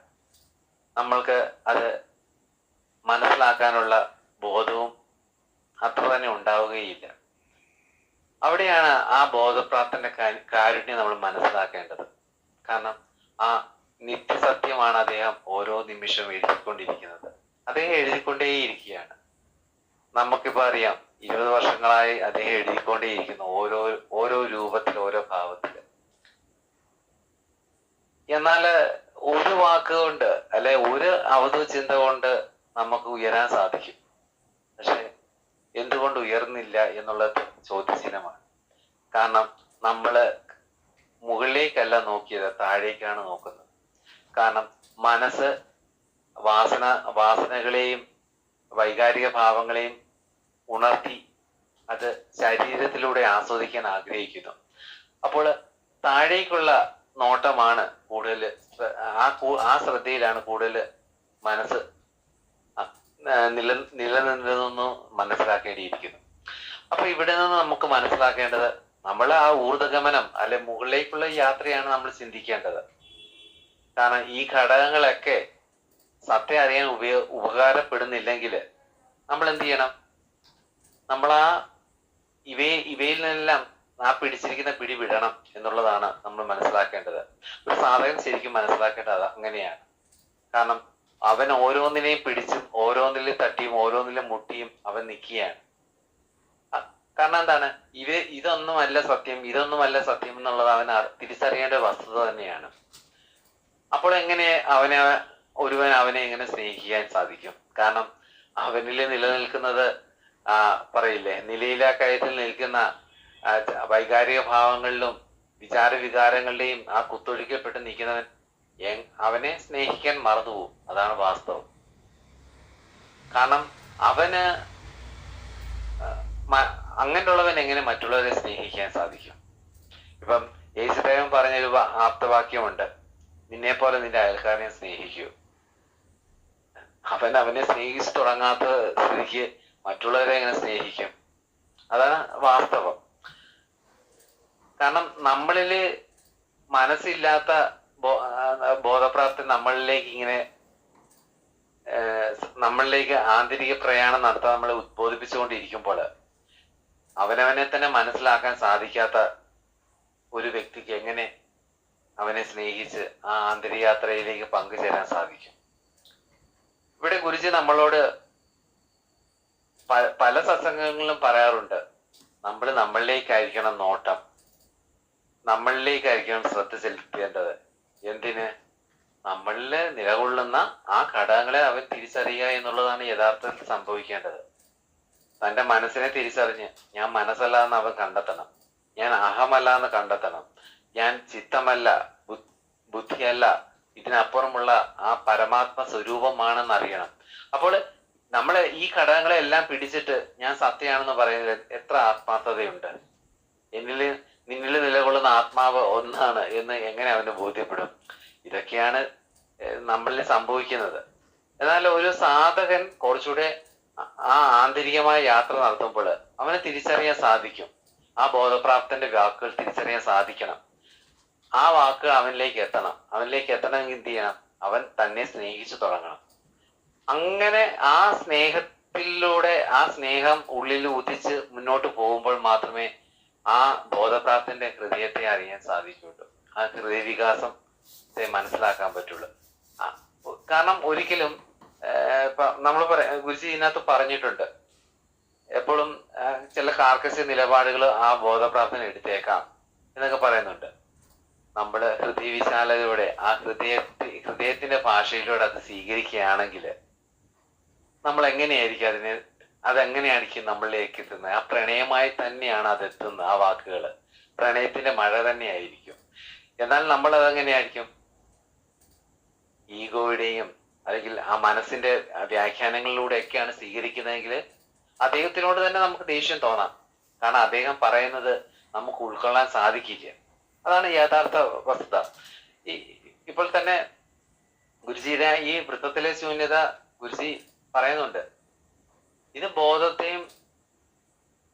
നമ്മൾക്ക് അത് മനസ്സിലാക്കാനുള്ള ബോധവും അത്ര തന്നെ ഉണ്ടാവുകയില്ല. അവിടെയാണ് ആ ബോധപ്രാപ്തന്റെ കാരുണ്യം നമ്മൾ മനസ്സിലാക്കേണ്ടത്. കാരണം ആ നിത്യസത്യമാണ് അദ്ദേഹം ഓരോ നിമിഷവും എഴുതിക്കൊണ്ടിരിക്കുന്നത്. അദ്ദേഹം എഴുതിക്കൊണ്ടേയിരിക്കുകയാണ്. നമുക്കിപ്പോ അറിയാം, 20 വർഷങ്ങളായി അദ്ദേഹം എഴുതിക്കൊണ്ടേയിരിക്കുന്നു, ഓരോ രൂപത്തിൽ, ഓരോ ഭാവത്തില്. എന്നാല് ഒരു വാക്കുകൊണ്ട് അല്ലെ ഒരു അവധു ചിന്ത കൊണ്ട് നമുക്ക് ഉയരാൻ സാധിക്കും. പക്ഷെ എന്തുകൊണ്ട് ഉയർന്നില്ല എന്നുള്ളത് ചോദ്യചിഹ്നമാണ്. കാരണം നമ്മള് മുകളിലേക്കല്ല നോക്കിയത്, താഴേക്കാണ് നോക്കുന്നത്. കാരണം മനസ്സ് വാസനകളെയും വൈകാരിക ഭാവങ്ങളെയും ഉണർത്തി അത് ശരീരത്തിലൂടെ ആസ്വദിക്കാൻ ആഗ്രഹിക്കുന്നു. അപ്പോൾ താഴേക്കുള്ള നോട്ടമാണ് കൂടുതൽ, ആ ശ്രദ്ധയിലാണ് കൂടുതൽ മനസ്സ് നിലനിന്നിരുന്നു മനസ്സിലാക്കേണ്ടിയിരിക്കുന്നു. അപ്പൊ ഇവിടെ നിന്ന് നമുക്ക് മനസ്സിലാക്കേണ്ടത് നമ്മൾ ആ ഊർധ്വഗമനം അല്ലെ മുകളിലേക്കുള്ള യാത്രയാണ് നമ്മൾ ചിന്തിക്കേണ്ടത്. കാരണം ഈ ഘടകങ്ങളൊക്കെ സത്യം അറിയാൻ ഉപകാരപ്പെടുന്നില്ലെങ്കിൽ നമ്മൾ എന്ത് ചെയ്യണം? നമ്മൾ ഇവയിൽ നിന്നെല്ലാം ആ പിടിച്ചിരിക്കുന്ന പിടി വിടണം എന്നുള്ളതാണ് നമ്മൾ മനസ്സിലാക്കേണ്ടത്. ഒരു സാധകൻ ശരിക്കും മനസ്സിലാക്കേണ്ടത് അങ്ങനെയാണ്. കാരണം അവൻ ഓരോന്നിനെയും പിടിച്ചും ഓരോന്നിലും തട്ടിയും ഓരോന്നിലും മുട്ടിയും അവൻ നിൽക്കുകയാണ്. കാരണം എന്താണ്? ഇതൊന്നുമല്ല സത്യം, ഇതൊന്നുമല്ല സത്യം എന്നുള്ളത് അവൻ തിരിച്ചറിയേണ്ട വസ്തുത തന്നെയാണ്. അപ്പോൾ എങ്ങനെ അവനെ എങ്ങനെ സ്നേഹിക്കാൻ സാധിക്കും? കാരണം അവനിൽ നിലനിൽക്കുന്നത് പറയില്ലേ, നിലയിലാ കയത്തിൽ നിൽക്കുന്ന വൈകാരിക ഭാവങ്ങളിലും വിചാരവികാരങ്ങളുടെയും ആ കുത്തൊഴുക്കപ്പെട്ട് നിൽക്കുന്നവൻ അവനെ സ്നേഹിക്കാൻ മറന്നുപോകും. അതാണ് വാസ്തവം. കാരണം അവന് അങ്ങനെയുള്ളവൻ എങ്ങനെ മറ്റുള്ളവരെ സ്നേഹിക്കാൻ സാധിക്കും? ഇപ്പം യേശുദേവൻ പറഞ്ഞൊരു ആപ്തവാക്യമുണ്ട്, നിന്നെ പോലെ നിന്റെ അയൽക്കാരനെ സ്നേഹിക്കൂ. അവനെ സ്നേഹിച്ചു തുടങ്ങാത്ത സ്ഥിതിക്ക് മറ്റുള്ളവരെ എങ്ങനെ സ്നേഹിക്കും? അതാണ് വാസ്തവം. കാരണം നമ്മളില് മനസ്സില്ലാത്ത ബോധപ്രാപ്തി നമ്മളിലേക്ക് ആന്തരിക പ്രയാണം നടത്താൻ നമ്മളെ ഉദ്ബോധിപ്പിച്ചുകൊണ്ടിരിക്കുമ്പോൾ അവനവനെ തന്നെ മനസ്സിലാക്കാൻ സാധിക്കാത്ത ഒരു വ്യക്തിക്ക് എങ്ങനെ അവനെ സ്നേഹിച്ച് ആ ആന്തരികയാത്രയിലേക്ക് പങ്കുചേരാൻ സാധിക്കും? ഇവിടെ ഗുരുജി നമ്മളോട് പല സത്സംഗങ്ങളിലും പറയാറുണ്ട്, നമ്മളിലേക്കായിരിക്കണം നോട്ടം, നമ്മളിലേക്കായിരിക്കണം ശ്രദ്ധ ചെലുത്തേണ്ടത്. എന്തിന്? നമ്മളില് നിലകൊള്ളുന്ന ആ ഘടകങ്ങളെ അവൻ തിരിച്ചറിയുക എന്നുള്ളതാണ് യഥാർത്ഥത്തിൽ സംഭവിക്കേണ്ടത്. തന്റെ മനസ്സിനെ തിരിച്ചറിഞ്ഞ് ഞാൻ മനസ്സല്ല എന്ന് അവൻ കണ്ടെത്തണം, ഞാൻ അഹമല്ല എന്ന് കണ്ടെത്തണം, ഞാൻ ചിത്തമല്ല ബുദ്ധിയല്ല ഇതിനപ്പുറമുള്ള ആ പരമാത്മ സ്വരൂപമാണെന്ന് അറിയണം. അപ്പോൾ നമ്മളെ ഈ ഘടകങ്ങളെ എല്ലാം പിടിച്ചിട്ട് ഞാൻ സത്യമാണെന്ന് പറയുന്നത് എത്ര ആത്മാർത്ഥതയുണ്ട്? നിന്നിൽ നിലകൊള്ളുന്ന ആത്മാവ് ഒന്നാണ് എന്ന് എങ്ങനെ അവന് ബോധ്യപ്പെടും? ഇതൊക്കെയാണ് നമ്മളിൽ സംഭവിക്കുന്നത്. എന്നാൽ ഒരു സാധകൻ കുറച്ചുകൂടെ ആ ആന്തരികമായ യാത്ര നടത്തുമ്പോൾ അവന് തിരിച്ചറിയാൻ സാധിക്കും. ആ ബോധപ്രാപ്തന്റെ വാക്കുകൾ തിരിച്ചറിയാൻ സാധിക്കണം. ആ വാക്കുകൾ അവനിലേക്ക് എത്തണം. അവനിലേക്ക് എത്തണമെങ്കിൽ എന്ത് ചെയ്യണം? അവൻ തന്നെ സ്നേഹിച്ചു തുടങ്ങണം. അങ്ങനെ ആ സ്നേഹത്തിലൂടെ ആ സ്നേഹം ഉള്ളിൽ ഉദിച്ച് മുന്നോട്ട് പോകുമ്പോൾ മാത്രമേ ആ ബോധപ്രാപ്തന്റെ ഹൃദയത്തെ അറിയാൻ സാധിക്കുള്ളൂ. ആ ഹൃദയവികാസത്തെ മനസ്സിലാക്കാൻ പറ്റുള്ളൂ. കാരണം ഒരിക്കലും നമ്മൾ ഗുരുജി ഇതിനകത്ത് പറഞ്ഞിട്ടുണ്ട്, എപ്പോഴും ചില കാർക്കശ്യ നിലപാടുകൾ ആ ബോധപ്രാപ്തന എടുത്തേക്കാം എന്നൊക്കെ പറയുന്നുണ്ട്. നമ്മുടെ ഹൃദയവിശാലതയോടെ ആ ഹൃദയത്തിന്റെ ഭാഷയിലൂടെ അത് സ്വീകരിക്കുകയാണെങ്കിൽ നമ്മൾ എങ്ങനെയായിരിക്കും അതെങ്ങനെയായിരിക്കും നമ്മളിലേക്ക് എത്തുന്നത്? ആ പ്രണയമായി തന്നെയാണ് അത് എത്തുന്നത്. ആ വാക്കുകൾ പ്രണയത്തിന്റെ മഴ തന്നെയായിരിക്കും. എന്നാൽ നമ്മൾ അതെങ്ങനെയായിരിക്കും? ഈഗോയുടെയും അല്ലെങ്കിൽ ആ മനസ്സിന്റെ വ്യാഖ്യാനങ്ങളിലൂടെയൊക്കെയാണ് സ്വീകരിക്കുന്നതെങ്കിൽ അദ്ദേഹത്തിനോട് തന്നെ നമുക്ക് ദേഷ്യം തോന്നാം. കാരണം അദ്ദേഹം പറയുന്നത് നമുക്ക് ഉൾക്കൊള്ളാൻ സാധിക്കില്ല. അതാണ് യഥാർത്ഥ വസ്തുത. ഇപ്പോൾ തന്നെ ഗുരുജിയുടെ ഈ വൃത്തത്തിലെ ശൂന്യത ഗുരുജി പറയുന്നുണ്ട്. ഇത് ബോധത്തെയും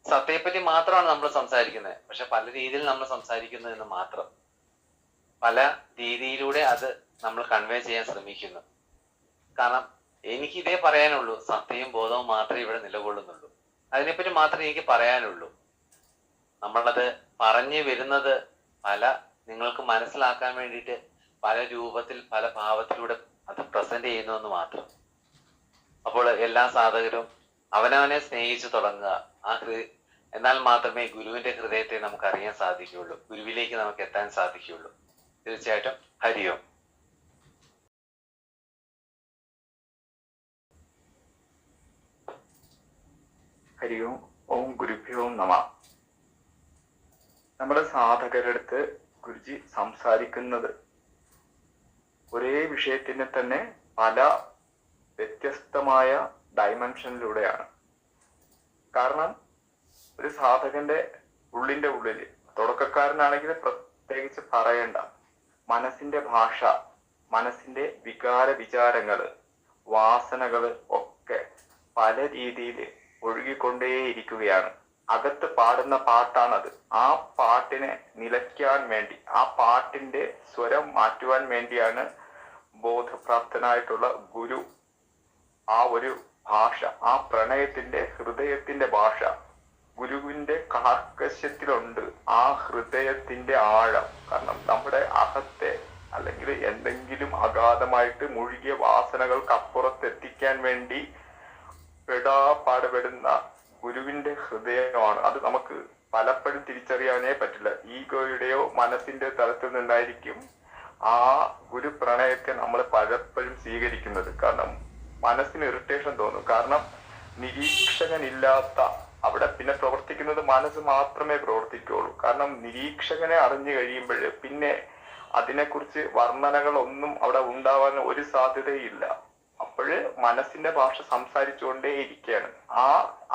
സത്യത്തെപ്പറ്റി മാത്രമാണ് നമ്മൾ സംസാരിക്കുന്നത്. പക്ഷെ പല രീതിയിൽ നമ്മൾ സംസാരിക്കുന്നതെന്ന് മാത്രം. പല രീതിയിലൂടെ അത് നമ്മൾ കൺവേ ചെയ്യാൻ ശ്രമിക്കുന്നു. കാരണം എനിക്ക് ഇതേ പറയാനുള്ളൂ, സത്യവും ബോധവും മാത്രമേ ഇവിടെ നിലകൊള്ളുന്നുള്ളൂ. അതിനെപ്പറ്റി മാത്രമേ എനിക്ക് പറയാനുള്ളൂ. നമ്മളത് പറഞ്ഞു വരുന്നത് നിങ്ങൾക്ക് മനസ്സിലാക്കാൻ വേണ്ടിയിട്ട് പല രൂപത്തിൽ പല ഭാവത്തിലൂടെ അത് പ്രസന്റ് ചെയ്യുന്നു എന്ന് മാത്രം. അപ്പോൾ എല്ലാ സാധകരും അവനവനെ സ്നേഹിച്ചു തുടങ്ങുക. എന്നാൽ മാത്രമേ ഗുരുവിന്റെ ഹൃദയത്തെ നമുക്ക് അറിയാൻ സാധിക്കുകയുള്ളൂ, ഗുരുവിലേക്ക് നമുക്ക് എത്താൻ സാധിക്കുകയുള്ളൂ. തീർച്ചയായിട്ടും ഹരിയോം. ഹരിയോം. ഓം ഗുരുഭ്യോ നമഃ. നമ്മുടെ സാധകരുടെ അടുത്ത് ഗുരുജി സംസാരിക്കുന്നത് ഒരേ വിഷയത്തിനെ തന്നെ പല വ്യത്യസ്തമായ ഡയമെൻഷനിലൂടെയാണ്. കാരണം ഒരു സാധകന്റെ ഉള്ളിന്റെ ഉള്ളില്, തുടക്കക്കാരനാണെങ്കിൽ പ്രത്യേകിച്ച് പറയണ്ട, മനസ്സിന്റെ ഭാഷ, മനസ്സിന്റെ വികാരങ്ങള്, വാസനകള് ഒക്കെ പല രീതിയിൽ ഒഴുകിക്കൊണ്ടേയിരിക്കുകയാണ്. അകത്ത് പാടുന്ന പാട്ടാണത്. ആ പാട്ടിനെ നിലയ്ക്കാൻ വേണ്ടി, ആ പാട്ടിന്റെ സ്വരം മാറ്റുവാൻ വേണ്ടിയാണ് ബോധപ്രാപ്തനായിട്ടുള്ള ഗുരു ആ ഒരു ഭാഷ, ആ പ്രണയത്തിന്റെ ഹൃദയത്തിന്റെ ഭാഷ ഗുരുവിന്റെ കാർക്കശ്യത്തിലുണ്ട്. ആ ഹൃദയത്തിന്റെ ആഴം. കാരണം നമ്മുടെ അകത്തെ അല്ലെങ്കിൽ എന്തെങ്കിലും അഗാധമായിട്ട് മുഴുകിയ വാസനകൾക്ക് അപ്പുറത്തെത്തിക്കാൻ വേണ്ടി പാടുപെടുന്ന ഗുരുവിന്റെ ഹൃദയമാണ്. അത് നമുക്ക് പലപ്പോഴും തിരിച്ചറിയാനേ പറ്റില്ല. ഈഗോയുടെയോ മനസ്സിന്റെ തലത്തിൽ നിന്നായിരിക്കും ആ ഗുരു പ്രണയത്തെ നമ്മൾ പലപ്പോഴും സ്വീകരിക്കുന്നത്. കാരണം മനസ്സിന് ഇറിറ്റേഷൻ തോന്നും. കാരണം നിരീക്ഷകനില്ലാത്ത അവിടെ പിന്നെ പ്രവർത്തിക്കുന്നത് മനസ്സ് മാത്രമേ പ്രവർത്തിക്കുള്ളൂ. കാരണം നിരീക്ഷകനെ അറിഞ്ഞു കഴിയുമ്പോൾ പിന്നെ അതിനെക്കുറിച്ച് വർണ്ണനകളൊന്നും അവിടെ ഉണ്ടാവാൻ ഒരു സാധ്യതയില്ല. അപ്പോഴ് മനസ്സിന്റെ ഭാഷ സംസാരിച്ചുകൊണ്ടേ ഇരിക്കുകയാണ്. ആ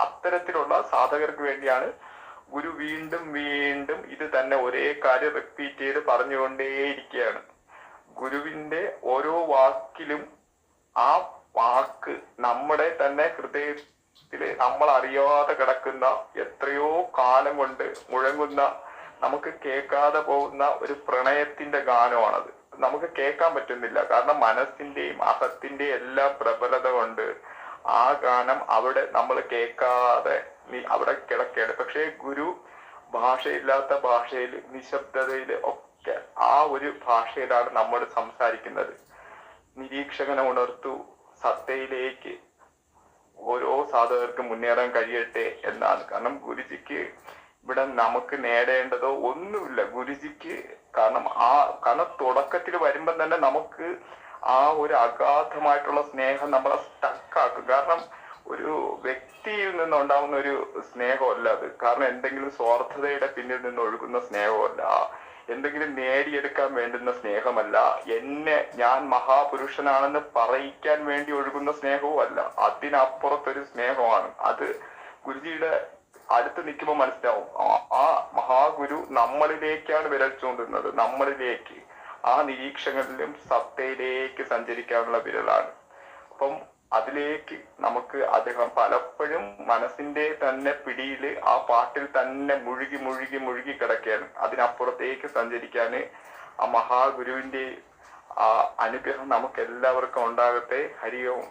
അത്തരത്തിലുള്ള സാധകർക്ക് വേണ്ടിയാണ് ഗുരു വീണ്ടും വീണ്ടും ഇത് തന്നെ ഒരേ കാര്യം റിപ്പീറ്റ് ചെയ്ത് പറഞ്ഞുകൊണ്ടേയിരിക്കുകയാണ്. ഗുരുവിന്റെ ഓരോ വാക്കിലും ആ വാക്ക് നമ്മുടെ തന്നെ ഹൃദയത്തില് നമ്മൾ അറിയാതെ കിടക്കുന്ന എത്രയോ കാലം കൊണ്ട് മുഴങ്ങുന്ന, നമുക്ക് കേൾക്കാതെ പോകുന്ന ഒരു പ്രണയത്തിന്റെ ഗാനമാണത്. നമുക്ക് കേൾക്കാൻ പറ്റുന്നില്ല. കാരണം മനസ്സിന്റെയും അഹത്തിന്റെയും എല്ലാം പ്രബലത കൊണ്ട് ആ ഗാനം അവിടെ നമ്മൾ കേൾക്കാതെ അവിടെ കിടക്കുകയാണ്. പക്ഷേ ഗുരു ഭാഷയില്ലാത്ത ഭാഷയിൽ, നിശബ്ദതയിൽ ഒക്കെ ആ ഒരു ഭാഷയിലാണ് നമ്മൾ സംസാരിക്കുന്നത്. നിരീക്ഷകനെ ഉണർത്തു, സത്തയിലേക്ക് ഓരോ സാധകർക്കും മുന്നേറാൻ കഴിയട്ടെ എന്നാണ്. കാരണം ഗുരുജിക്ക് ഇവിടെ നമുക്ക് നേടേണ്ടതോ ഒന്നുമില്ല. ഗുരുജിക്ക് കാരണം തുടക്കത്തിൽ വരുമ്പം തന്നെ നമുക്ക് ആ ഒരു അഗാധമായിട്ടുള്ള സ്നേഹം നമ്മളെ സ്റ്റക്കാക്കും. കാരണം ഒരു വ്യക്തിയിൽ നിന്നുണ്ടാവുന്ന ഒരു സ്നേഹമല്ല അത്. കാരണം എന്തെങ്കിലും സ്വാർത്ഥതയുടെ പിന്നിൽ നിന്ന് ഒഴുകുന്ന സ്നേഹമല്ല, എന്തെങ്കിലും നേടിയെടുക്കാൻ വേണ്ടുന്ന സ്നേഹമല്ല, ഞാൻ മഹാപുരുഷനാണെന്ന് പറയിക്കാൻ വേണ്ടി ഒഴുകുന്ന സ്നേഹവും അല്ല. അതിനപ്പുറത്തൊരു സ്നേഹമാണ് അത്. ഗുരുജിയുടെ അടുത്ത് നിൽക്കുമ്പോൾ മനസ്സിലാവും ആ മഹാഗുരു നമ്മളിലേക്കാണ് വിരൽ ചൂണ്ടുന്നത്. നമ്മളിലേക്ക്, ആ നിരീക്ഷകരിലും സത്തയിലേക്ക് സഞ്ചരിക്കാനുള്ള വിരലാണ്. അപ്പം അതിലേക്ക് നമുക്ക് അദ്ദേഹം പലപ്പോഴും മനസ്സിന്റെ തന്നെ പിടിയില് ആ പാട്ടിൽ തന്നെ മുഴുകി മുഴുകി മുഴുകി കിടക്കുകയാണ്. അതിനപ്പുറത്തേക്ക് സഞ്ചരിക്കാന് ആ മഹാഗുരുവിന്റെ ആ അനുഗ്രഹം നമുക്ക് എല്ലാവർക്കും ഉണ്ടാകട്ടെ. ഹരി ഓം.